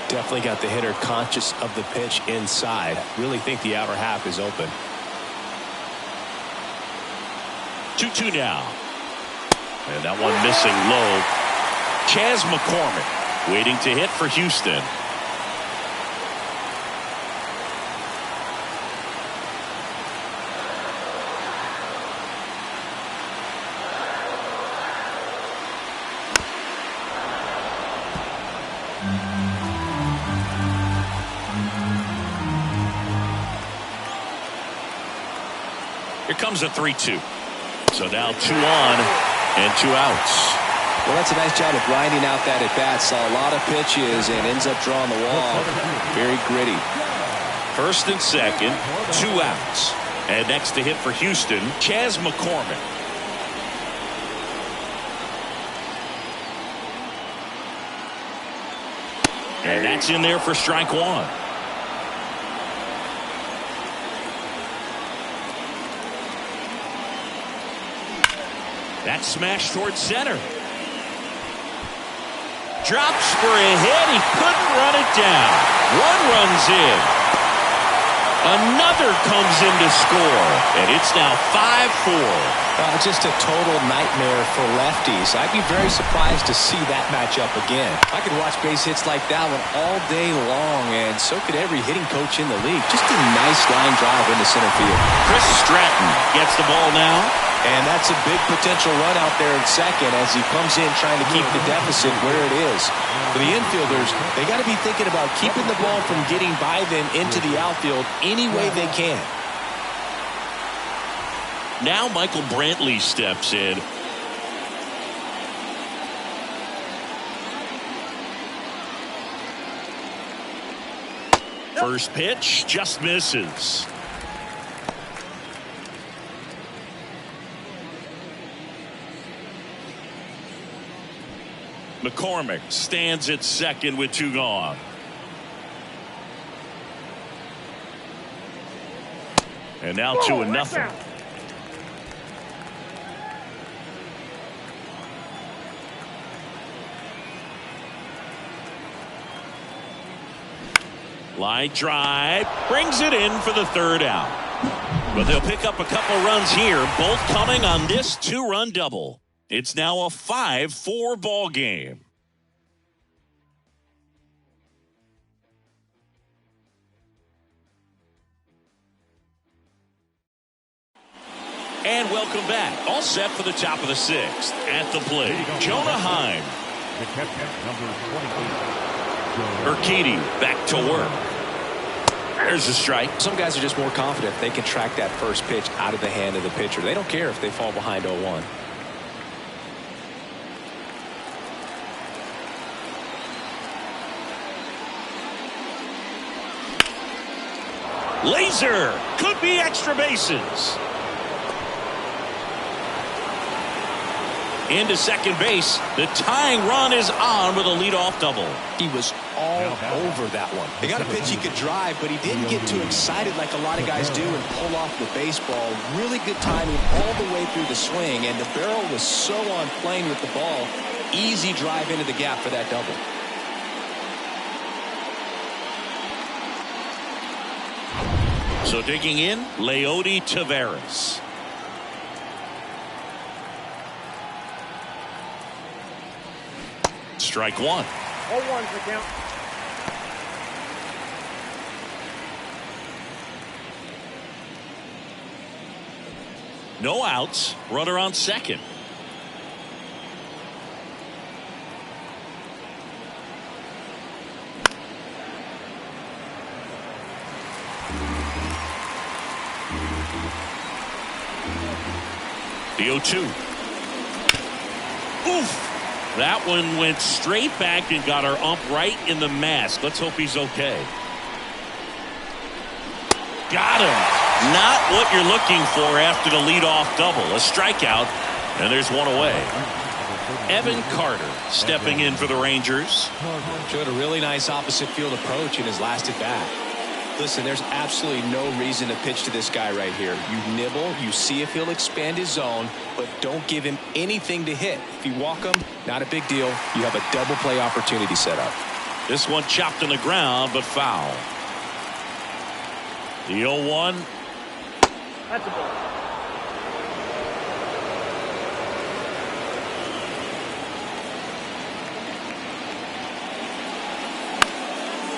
Definitely got the hitter conscious of the pitch inside. Really think the outer half is open. 2-2 now. And that one missing low. Chas McCormick waiting to hit for Houston. Here comes a 3-2. So now 2 on and 2 outs. Well, that's a nice job of grinding out that at bat. Saw a lot of pitches and ends up drawing the wall. Very gritty. First and second, 2 outs. And next to hit for Houston, Chas McCormick. And that's in there for strike one. That smash towards center. Drops for a hit. He couldn't run it down. One runs in. Another comes in to score. And it's now 5-4. Just a total nightmare for lefties. I'd be very surprised to see that matchup again. I could watch base hits like that one all day long, and so could every hitting coach in the league. Just a nice line drive into center field. Chris Stratton gets the ball now. And that's a big potential run out there in second as he comes in trying to keep the deficit where it is. For the infielders, they got to be thinking about keeping the ball from getting by them into the outfield any way they can. Now Michael Brantley steps in. First pitch just misses. McCormick stands at second with 2 gone. And now 2-0. Line drive brings it in for the 3rd out. But they'll pick up a couple runs here, both coming on this 2-run double. It's now a 5-4 ball game. And welcome back. All set for the top of the 6th. At the plate, Jonah Heim. The catcher, number 28. Urquidy back to work. There's a strike. Some guys are just more confident they can track that first pitch out of the hand of the pitcher. They don't care if they fall behind 0-1. Laser could be extra bases. Into second base. The tying run is on with a leadoff double. He was all over that one. They got a pitch he could drive, but he didn't get too excited like a lot of guys do and pull off the baseball. Really good timing all the way through the swing, and the barrel was so on plane with the ball. Easy drive into the gap for that double. So digging in, Leody Taveras. Strike one. 0-1 for count. No outs. Runner on second. The 0-2. Oof. That one went straight back and got our ump right in the mask. Let's hope he's okay. Got him. Not what you're looking for after the leadoff double. A strikeout, and there's one away. Evan Carter stepping in for the Rangers. Showed a really nice opposite field approach in his last at bat. Listen, there's absolutely no reason to pitch to this guy right here. You nibble, you see if he'll expand his zone, but don't give him anything to hit. If you walk him, not a big deal. You have a double play opportunity set up. This one chopped on the ground, but foul. The 0-1. That's a ball.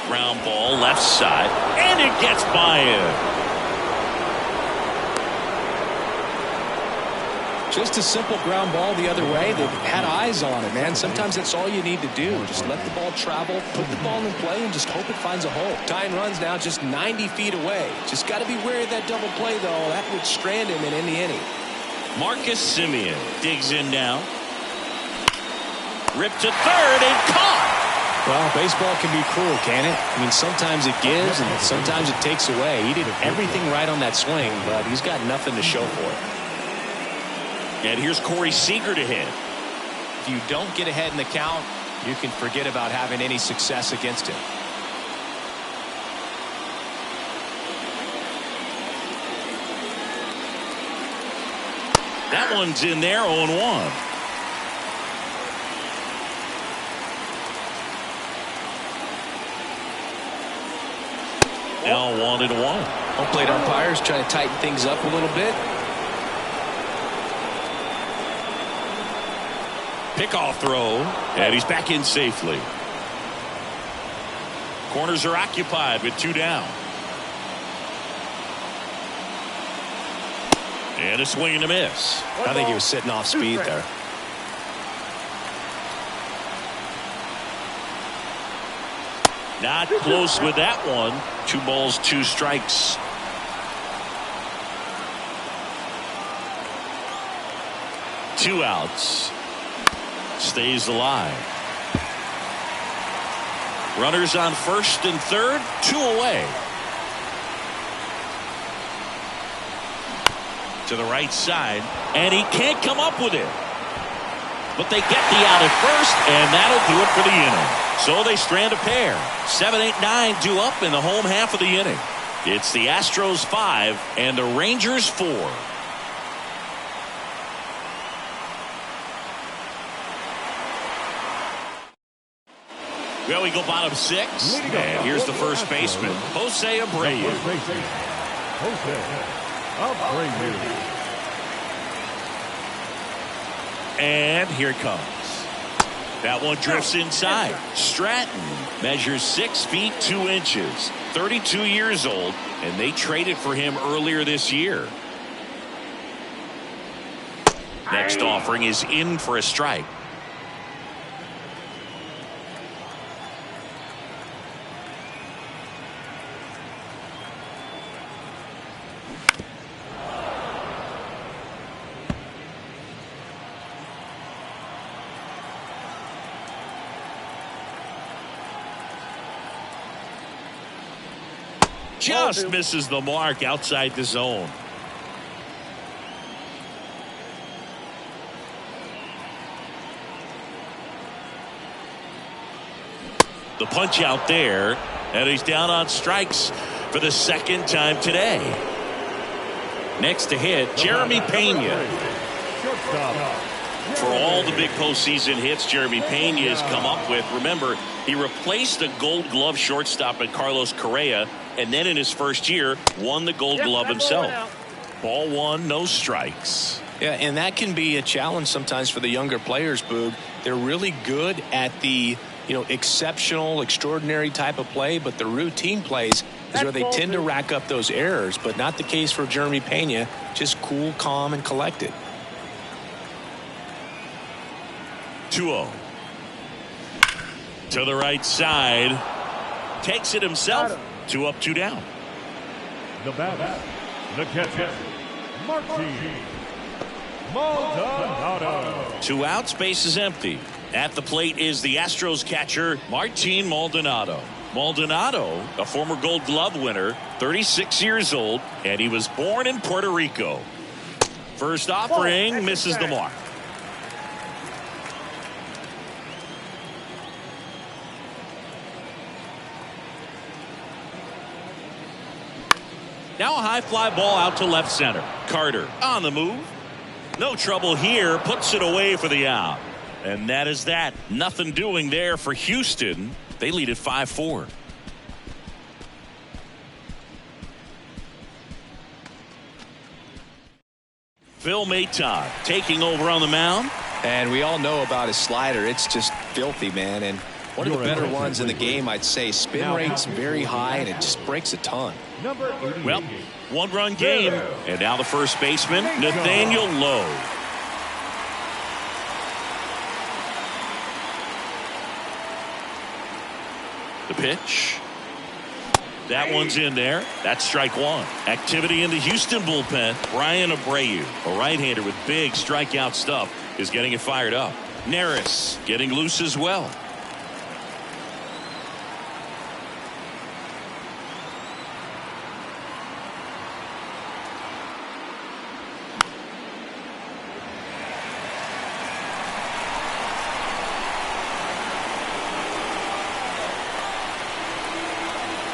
Ground ball left side, and it gets by him. Just a simple ground ball the other way. They've had eyes on it, man. Sometimes that's all you need to do. Just let the ball travel, put the ball in play, and just hope it finds a hole. Tying runs now just 90 feet away. Just got to be wary of that double play, though. That would strand him in any inning. Marcus Semien digs in now. Ripped to third and caught. Well, baseball can be cruel, can it? I mean, sometimes it gives and sometimes it takes away. He did everything right on that swing, but he's got nothing to show for it. And here's Corey Seager to hit. If you don't get ahead in the count, you can forget about having any success against him. That one's in there, 0-1. Now 1-1. Home plate umpires trying to tighten things up a little bit. Pickoff throw, and he's back in safely. Corners are occupied with 2 down. And a swing and a miss. I think he was sitting off speed there. Not close with that one. 2 balls, 2 strikes. Two outs. Stays alive. Runners on first and third, 2 away. To the right side, and he can't come up with it. But they get the out at first, and that'll do it for the inning. So they strand a pair. 7, 8, 9 due up in the home half of the inning. It's the Astros 5 and the Rangers 4. Well, we go bottom 6, and here's the first baseman, Jose Abreu. Jose Abreu. And here it comes. That one drifts inside. Stratton measures 6 feet 2 inches, 32 years old, and they traded for him earlier this year. Next offering is in for a strike. Just misses the mark outside the zone. The punch out there, and he's down on strikes for the second time today. Next to hit, Jeremy Pena. For all the big postseason hits Jeremy Pena has come up with, remember, he replaced a Gold Glove shortstop in Carlos Correa, and then in his first year, won the Gold Glove himself. Ball one, no strikes. Yeah, and that can be a challenge sometimes for the younger players, Boog. They're really good at the exceptional, extraordinary type of play, but the routine plays is where they tend to rack up those errors, but not the case for Jeremy Pena. Just cool, calm, and collected. 2-0. To the right side. Takes it himself. 2 up, 2 down. The batter, the catcher, Martin Maldonado. 2 outs, base is empty. At the plate is the Astros catcher, Martin Maldonado. Maldonado, a former Gold Glove winner, 36 years old, and he was born in Puerto Rico. First offering misses the mark. Now a high fly ball out to left center. Carter on the move. No trouble here. Puts it away for the out. And that is that. Nothing doing there for Houston. They lead at 5-4. Phil Maton taking over on the mound. And we all know about his slider. It's just filthy, man. And one of the better ones in the game, I'd say. Spin rate's very high, and it just breaks a ton. Well, 1-run game. And now the first baseman, Nathaniel Lowe. The pitch. That one's in there. That's strike one. Activity in the Houston bullpen. Brian Abreu, a right-hander with big strikeout stuff, is getting it fired up. Neris getting loose as well.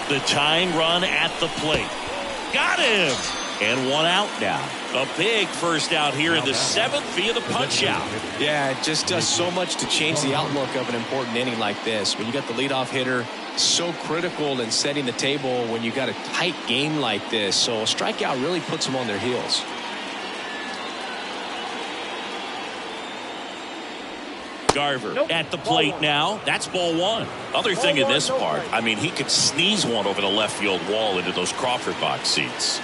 The tying run at the plate. Got him. And 1 out now. A big first out here in the 7th via the punch out. Yeah, it just does so much to change the outlook of an important inning like this. When you got the leadoff hitter, so critical in setting the table when you got a tight game like this. So a strikeout really puts them on their heels. Garver at the plate now. That's ball one. Other thing in this part, I mean, he could sneeze one over the left field wall into those Crawford box seats.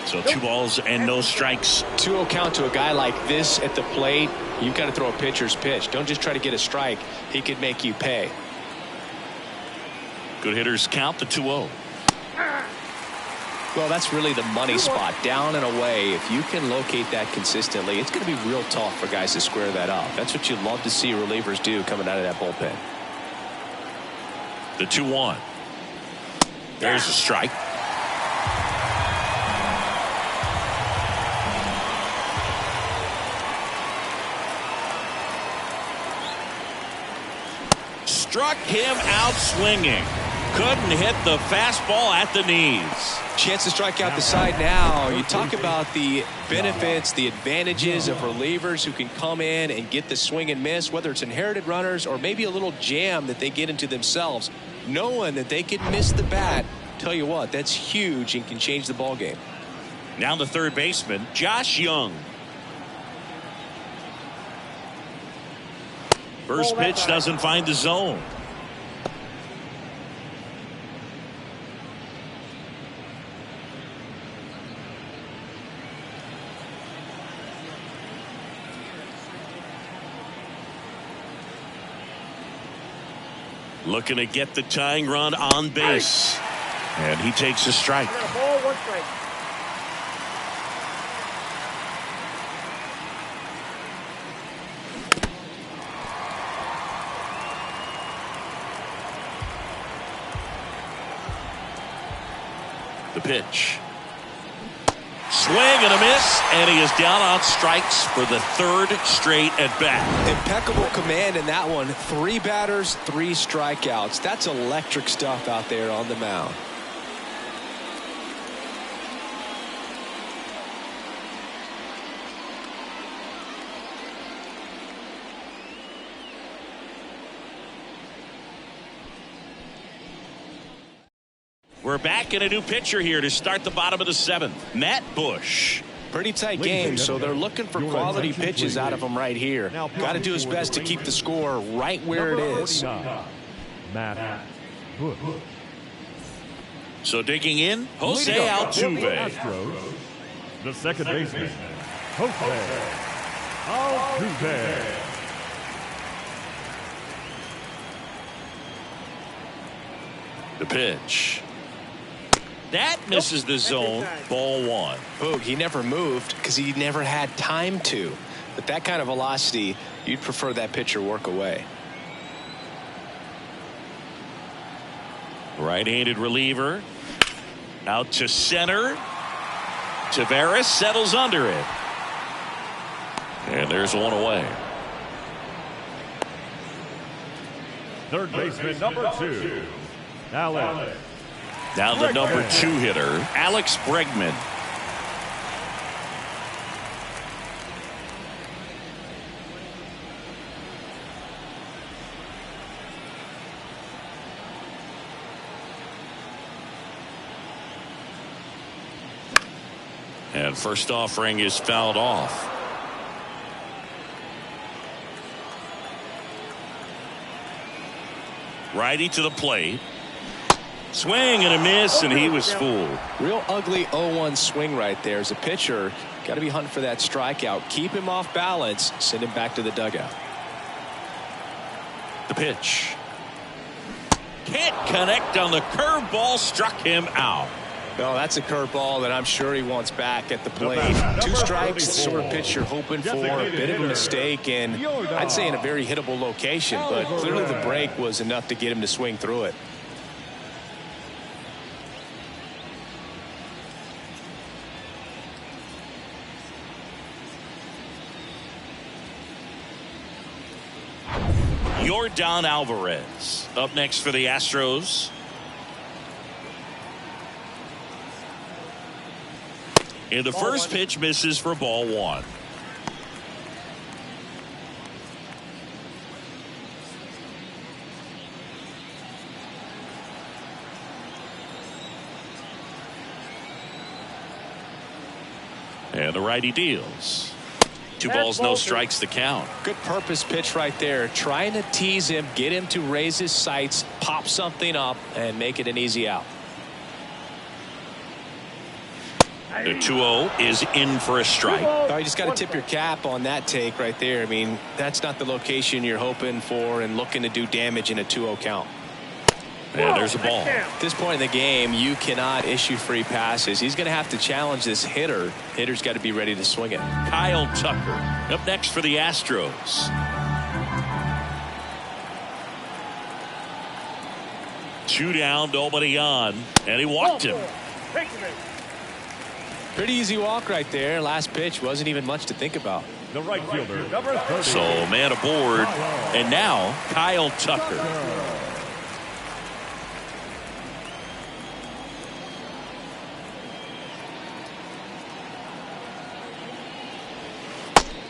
So 2 balls and no strikes. 2-0 count to a guy like this at the plate. You've got to throw a pitcher's pitch. Don't just try to get a strike. He could make you pay. Good hitters count the 2-0. Well, that's really the money spot, down and away. If you can locate that consistently, it's going to be real tough for guys to square that up. That's what you love to see relievers do coming out of that bullpen. The 2-1. There's a strike. Struck him out swinging. Couldn't hit the fastball at the knees. Chance to strike out the side now. You talk about the benefits, the advantages of relievers who can come in and get the swing and miss, whether it's inherited runners or maybe a little jam that they get into themselves. Knowing that they can miss the bat, tell you what, that's huge and can change the ball game. Now the third baseman, Josh Young. First pitch doesn't find the zone. Looking to get the tying run on base. And he takes a strike. Ball, 1 strike. The pitch. Swing and a miss, and he is down on strikes for the 3rd straight at bat. Impeccable command in that one. 3 batters, 3 strikeouts. That's electric stuff out there on the mound. We're back in a new pitcher here to start the bottom of the 7th. Matt Bush. Pretty tight game, so they're looking for quality pitches out of him right here. Got to do his best to keep the score right where it is. Matt Bush. So digging in, Jose Altuve. Astros, the second baseman, Jose Altuve. The pitch. That misses the zone. Ball 1. Boog, he never moved because he never had time to. But that kind of velocity, you'd prefer that pitcher work away. Right-handed reliever. Out to center. Taveras settles under it. And there's one away. Third baseman, number 2, Alex. Now the number 2 hitter, Alex Bregman. And first offering is fouled off. Righty to the plate. Swing and a miss, and he was fooled. Real ugly 0-1 swing right there. As a pitcher, got to be hunting for that strikeout. Keep him off balance. Send him back to the dugout. The pitch. Can't connect on the curveball, struck him out. No, that's a curveball that I'm sure he wants back at the plate. 2 strikes, the sort of pitch you're hoping for. A bit of a mistake, and I'd say in a very hittable location, but clearly the break was enough to get him to swing through it. Yordan Alvarez up next for the Astros. And the first pitch misses for ball 1. And the righty deals. 2 balls, no strikes, the count. Good purpose pitch right there. Trying to tease him, get him to raise his sights, pop something up, and make it an easy out. The 2-0 is in for a strike. Oh, you just got to tip your cap on that take right there. I mean, that's not the location you're hoping for and looking to do damage in a 2-0 count. And there's a ball. At this point in the game, you cannot issue free passes. He's going to have to challenge this hitter. Hitter's got to be ready to swing it. Kyle Tucker up next for the Astros. Two down, nobody on, and he walked him. Pretty easy walk right there. Last pitch wasn't even much to think about. The right fielder, number 30. So man aboard, and now Kyle Tucker.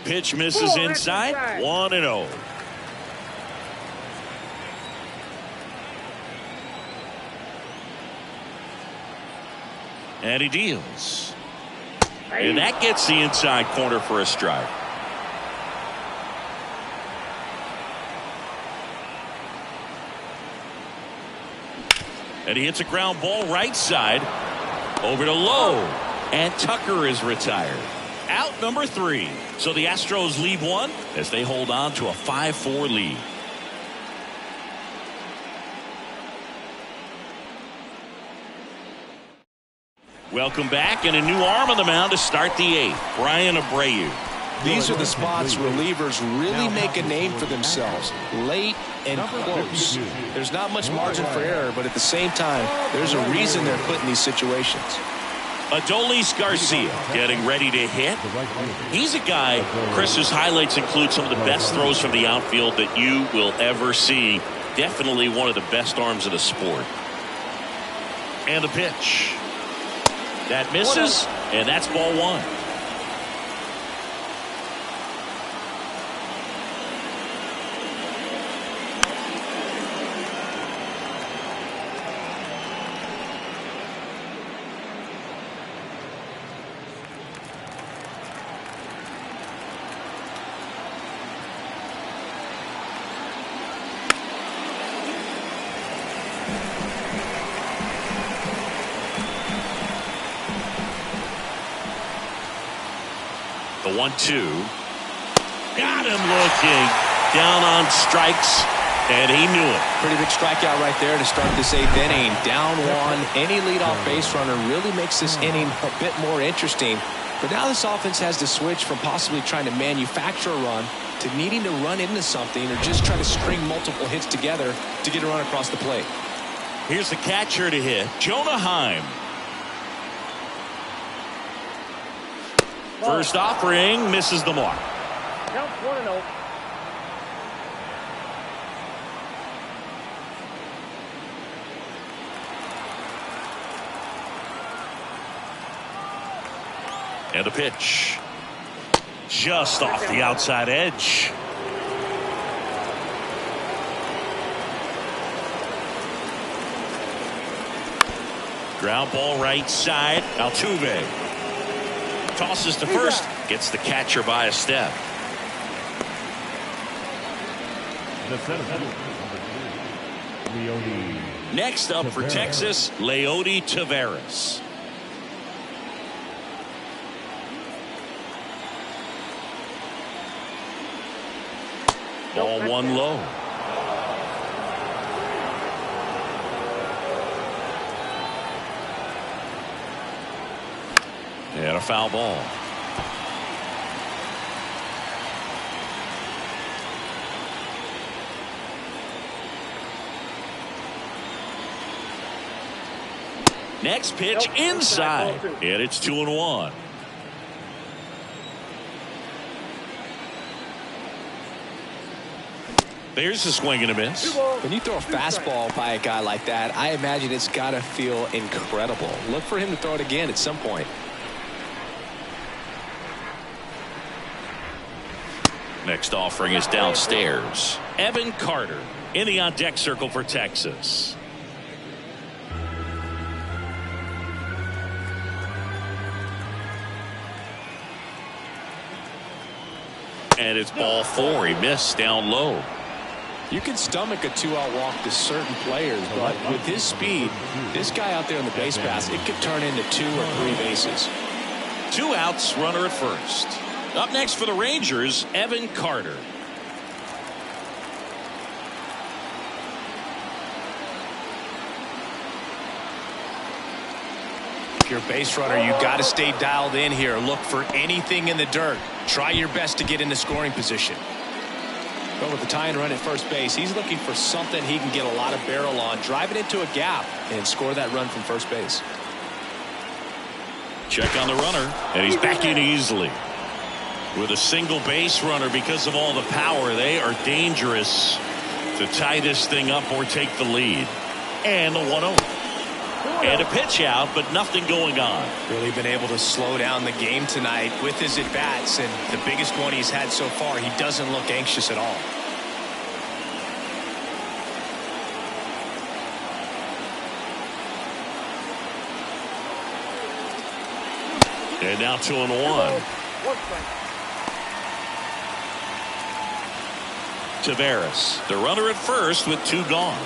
Pitch misses inside. 1-0. And he deals. And that gets the inside corner for a strike. And he hits a ground ball right side over to low. And Tucker is retired. Out number 3. So the Astros lead 1 as they hold on to a 5-4 lead. Welcome back, and a new arm on the mound to start the 8th. Brian Abreu. These are the spots relievers really make a name for themselves. Late and close. There's not much margin for error, but at the same time, there's a reason they're put in these situations. Adolis Garcia getting ready to hit. He's a guy, Chris's highlights include some of the best throws from the outfield that you will ever see. Definitely one of the best arms in the sport. And the pitch. That misses, and that's ball 1. The 1-2. Got him looking. Down on strikes, and he knew it. Pretty big strikeout right there to start this 8th inning. Down 1. Any leadoff base runner really makes this inning a bit more interesting. But now this offense has to switch from possibly trying to manufacture a run to needing to run into something or just try to string multiple hits together to get a run across the plate. Here's the catcher to hit, Jonah Heim. First offering misses the mark. Count 1-0. And a pitch. Just off the outside edge. Ground ball right side. Altuve tosses to first, gets the catcher by a step. Next up for Texas, Leody Taveras. Ball 1 low. And a foul ball. Next pitch inside, and it's 2-1. There's a swing and a miss. When you throw a fastball by a guy like that, I imagine it's got to feel incredible. Look for him to throw it again at some point. Next offering is downstairs. Evan Carter in the on-deck circle for Texas. And it's ball 4. He missed down low. You can stomach a 2-out walk to certain players, but with his speed, this guy out there on the base pass, it could turn into 2 or 3 bases. 2 outs, runner at first. Up next for the Rangers, Evan Carter. If you're a base runner, you got to stay dialed in here. Look for anything in the dirt. Try your best to get into scoring position. But with the tying run at first base, he's looking for something he can get a lot of barrel on, drive it into a gap, and score that run from first base. Check on the runner, and he's back in easily. With a single base runner, because of all the power, they are dangerous to tie this thing up or take the lead. And the 1-0. And a pitch out, but nothing going on. Really been able to slow down the game tonight with his at-bats, and the biggest one he's had so far, he doesn't look anxious at all. And now 2-1. Taveras, the runner at first with 2 gone.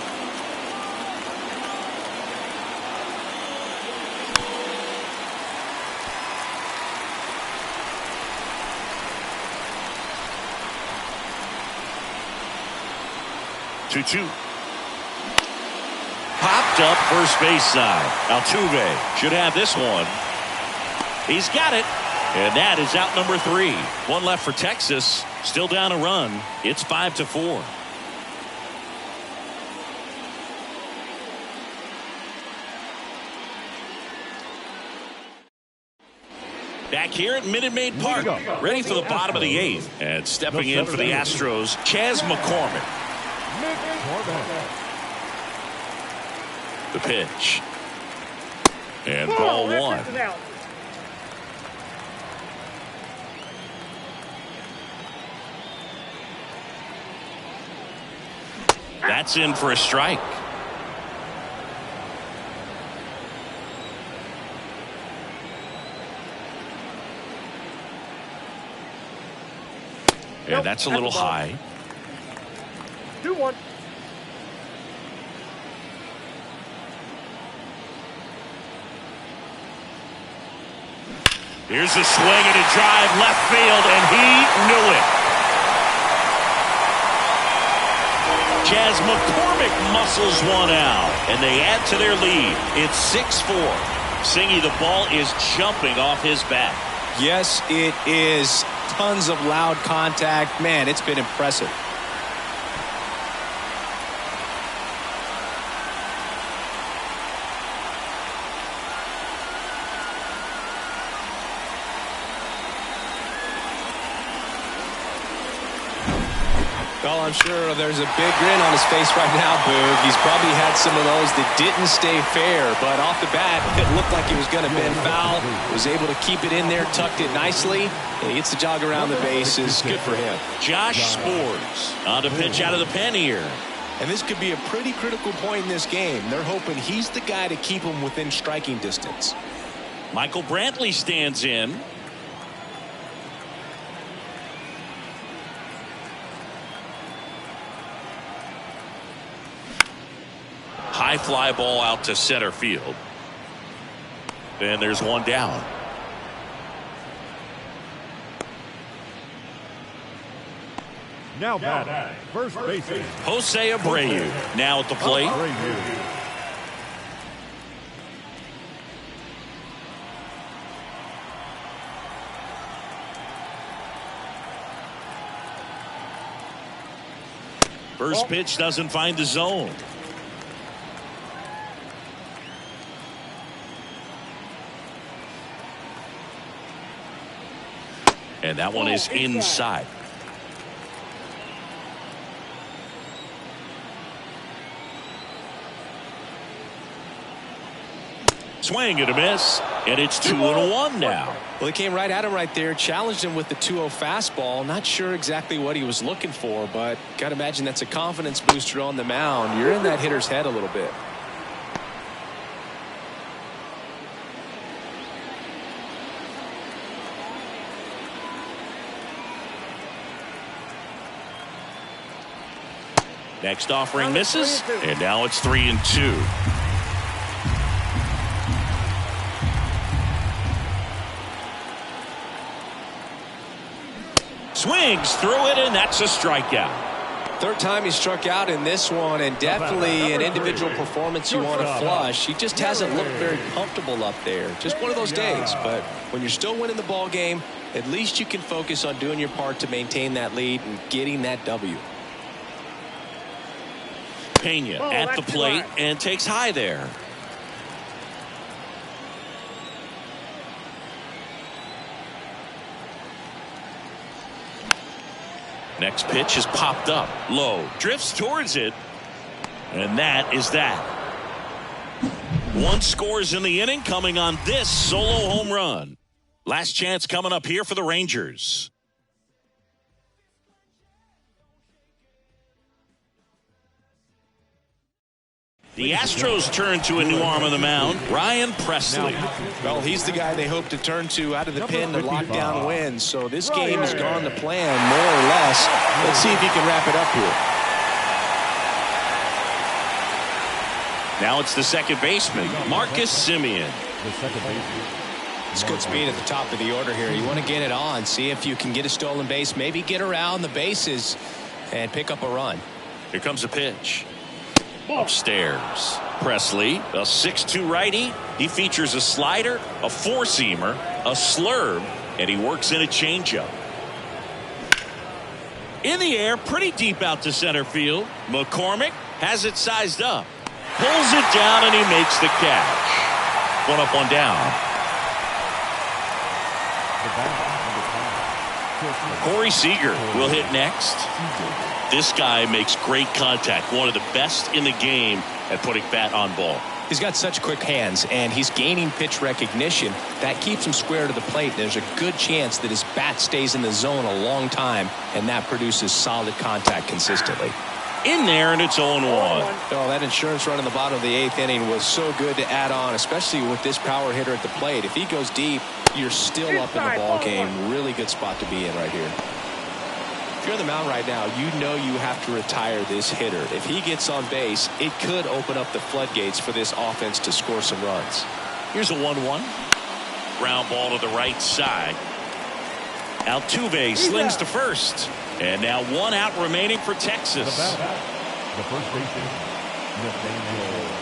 Popped Popped up first base side. Altuve should have this one. He's got it. And that is out number 3. One left for Texas. Still down a run. It's 5-4. Back here at Minute Maid Park, ready for the bottom of the 8th. And stepping in for the Astros, Chas McCormick. The pitch. And ball 1. That's in for a strike. Yeah, that's a little high. 2-1. Here's a swing and a drive left field, and he knew it. Chas McCormick muscles one out, and they add to their lead. It's 6-4. Singy, the ball is jumping off his bat. Yes, it is. Tons of loud contact. Man, it's been impressive. Well, I'm sure there's a big grin on his face right now, Boog. He's probably had some of those that didn't stay fair, but off the bat, it looked like he was going to bend foul. Was able to keep it in there, tucked it nicely, and he gets the jog around the bases. Good for him. Josh Spores on to pitch out of the pen here. And this could be a pretty critical point in this game. They're hoping he's the guy to keep him within striking distance. Michael Brantley stands in. High fly ball out to center field. And there's one down. Now batting, first baseman Jose Abreu now at the plate. First pitch doesn't find the zone. And that one is inside. Swing and a miss, and it's 2-1 now. Well, they came right at him right there, challenged him with the 2-0 fastball. Not sure exactly what he was looking for, but got to imagine that's a confidence booster on the mound. You're in that hitter's head a little bit. Next offering misses, and now it's 3-2. Swings through it, and that's a strikeout. Third time he struck out in this one, and definitely an individual performance you want to flush. He just hasn't looked very comfortable up there. Just one of those days. But when you're still winning the ball game, at least you can focus on doing your part to maintain that lead and getting that W. Pena at the plate and takes high there. Next pitch is popped up low, drifts towards it, and that is that. One scores in the inning, coming on this solo home run. Last chance coming up here for the Rangers. The Astros turn to a new arm on the mound, Ryan Presley. Well, he's the guy they hope to turn to out of the pen to lock down wins. So this game has gone to plan, more or less. Let's see if he can wrap it up here. Now it's the second baseman, Marcus Semien. It's good speed at the top of the order here. You want to get it on, see if you can get a stolen base, maybe get around the bases and pick up a run. Here comes a pitch. Upstairs. Presley, a 6'2" righty. He features a slider, a four-seamer, a slurve, and he works in a changeup. In the air, pretty deep out to center field. McCormick has it sized up. Pulls it down, and he makes the catch. One up, one down. Corey Seager will hit next. This guy makes great contact. One of the best in the game at putting bat on ball. He's got such quick hands, and he's gaining pitch recognition. That keeps him square to the plate. There's a good chance that his bat stays in the zone a long time, and that produces solid contact consistently. In there, and it's 0-1. Oh, that insurance run in the bottom of the 8th inning was so good to add on, especially with this power hitter at the plate. If he goes deep, you're still up in the ball game. Really good spot to be in right here. If you're on the mound right now, you know you have to retire this hitter. If he gets on base, it could open up the floodgates for this offense to score some runs. Here's a 1-1. Ground ball to the right side. Altuve slings to first. And now one out remaining for Texas. The first baseman, Nathaniel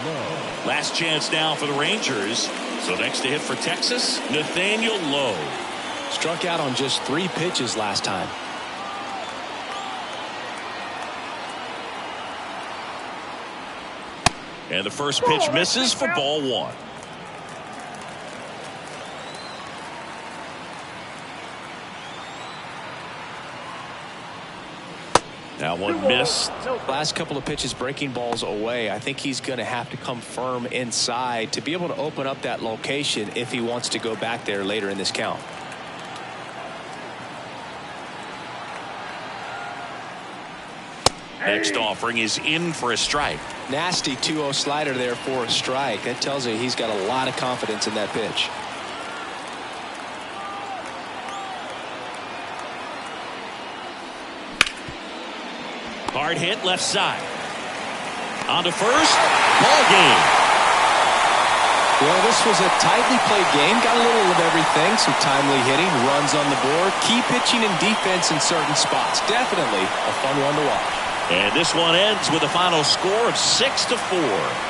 Lowe. Last chance now for the Rangers. So next to hit for Texas, Nathaniel Lowe. Struck out on just 3 pitches last time. And the first pitch misses for ball 1. Now one missed. Last couple of pitches breaking balls away. I think he's going to have to come firm inside to be able to open up that location if he wants to go back there later in this count. Next offering is in for a strike. Nasty 2-0 slider there for a strike. That tells you he's got a lot of confidence in that pitch. Hard hit left side. On to first. Ball game. Well, this was a tightly played game. Got a little of everything. Some timely hitting, runs on the board, key pitching and defense in certain spots. Definitely a fun one to watch. And this one ends with a final score of 6-4.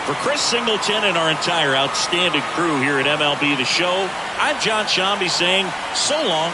For Chris Singleton and our entire outstanding crew here at MLB The Show, I'm John Shambi saying so long.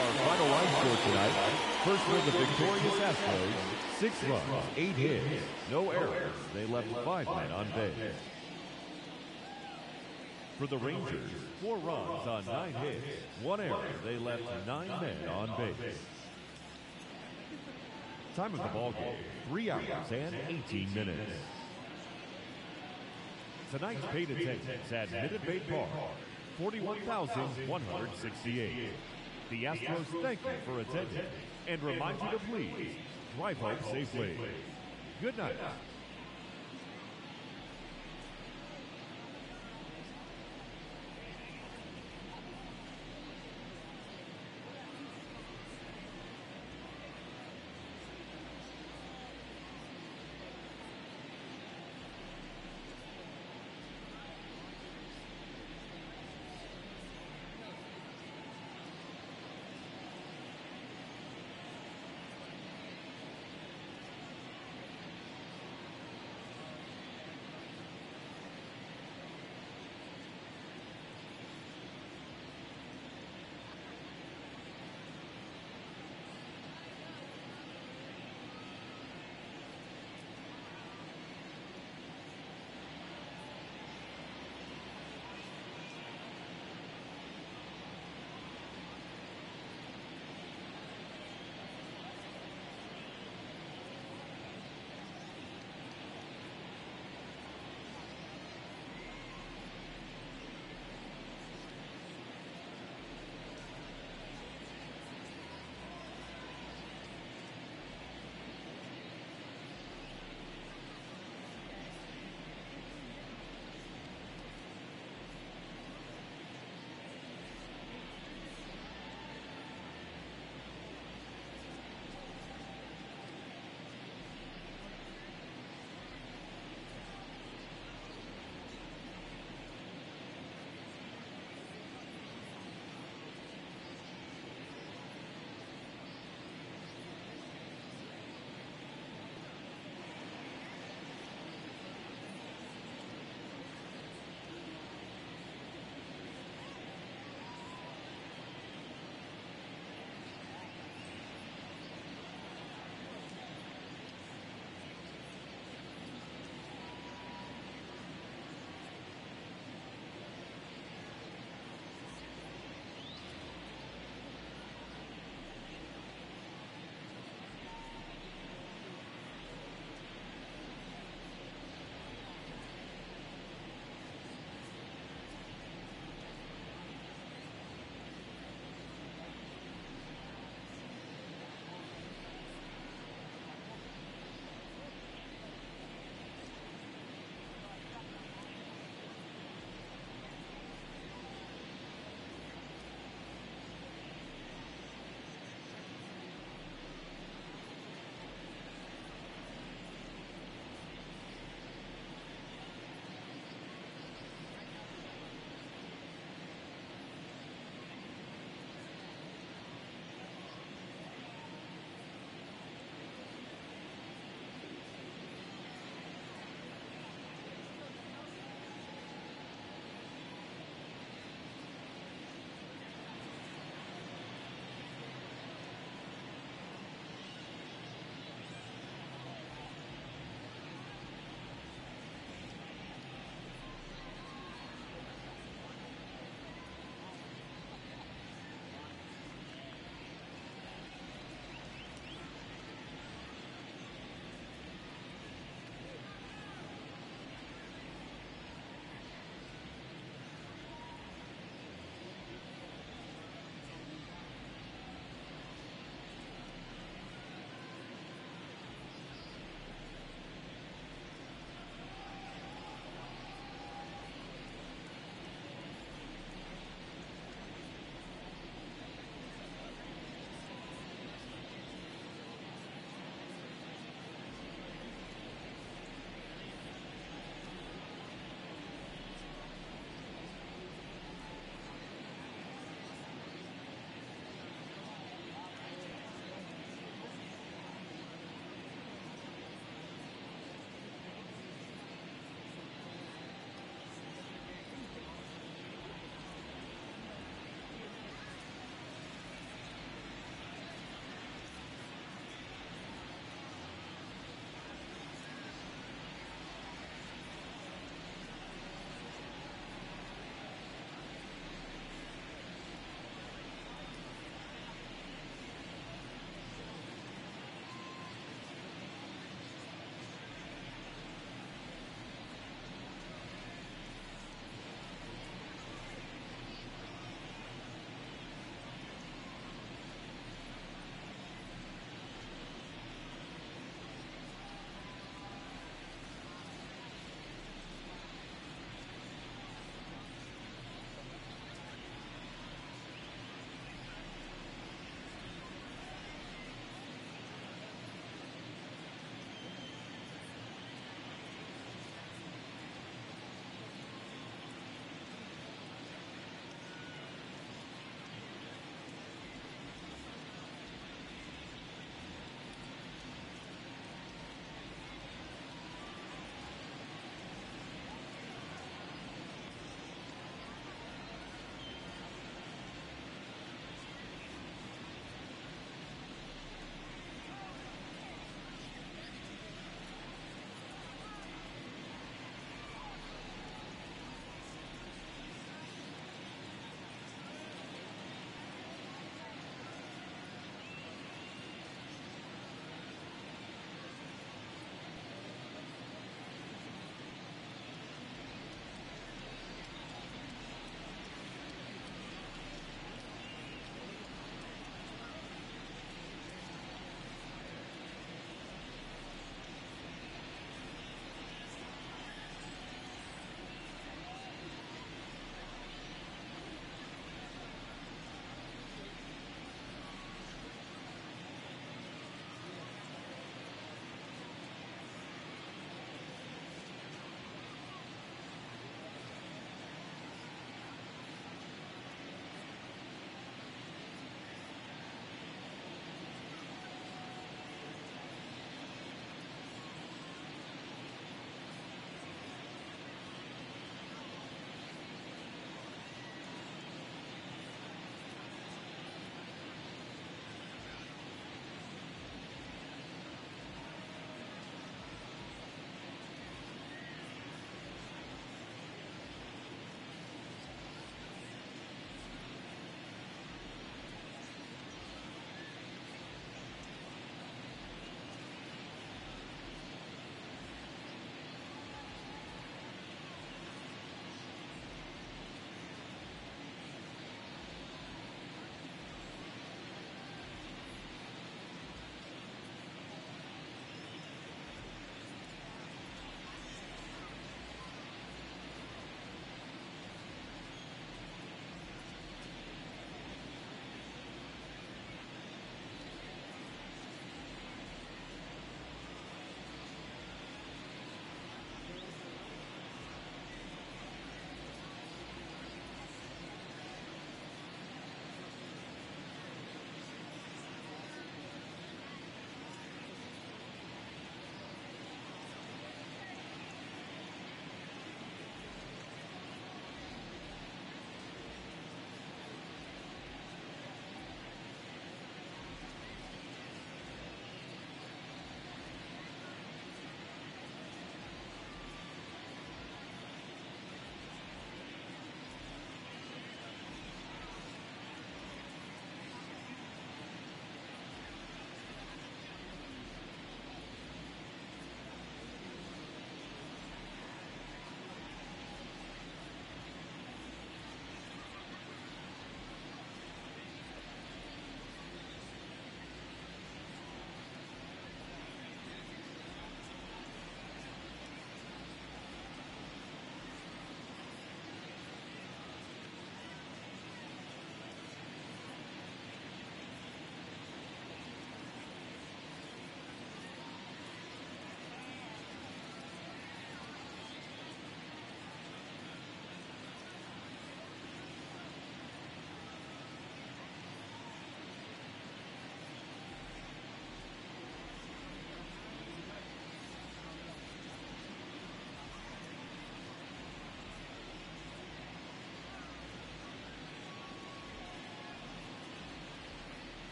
Our final line score tonight. First were the victorious Astros, 6 runs, 8 hits, no errors. They left 5 men on base. For the Rangers, 4 runs on 9 hits, 1 error. They left 9 men on base. Time of the ball game, 3 hours and 18 minutes. Tonight's paid attendance at Minute Maid Park, 41,168. The Astros thank you for attending and remind you to please drive home safely. Good night.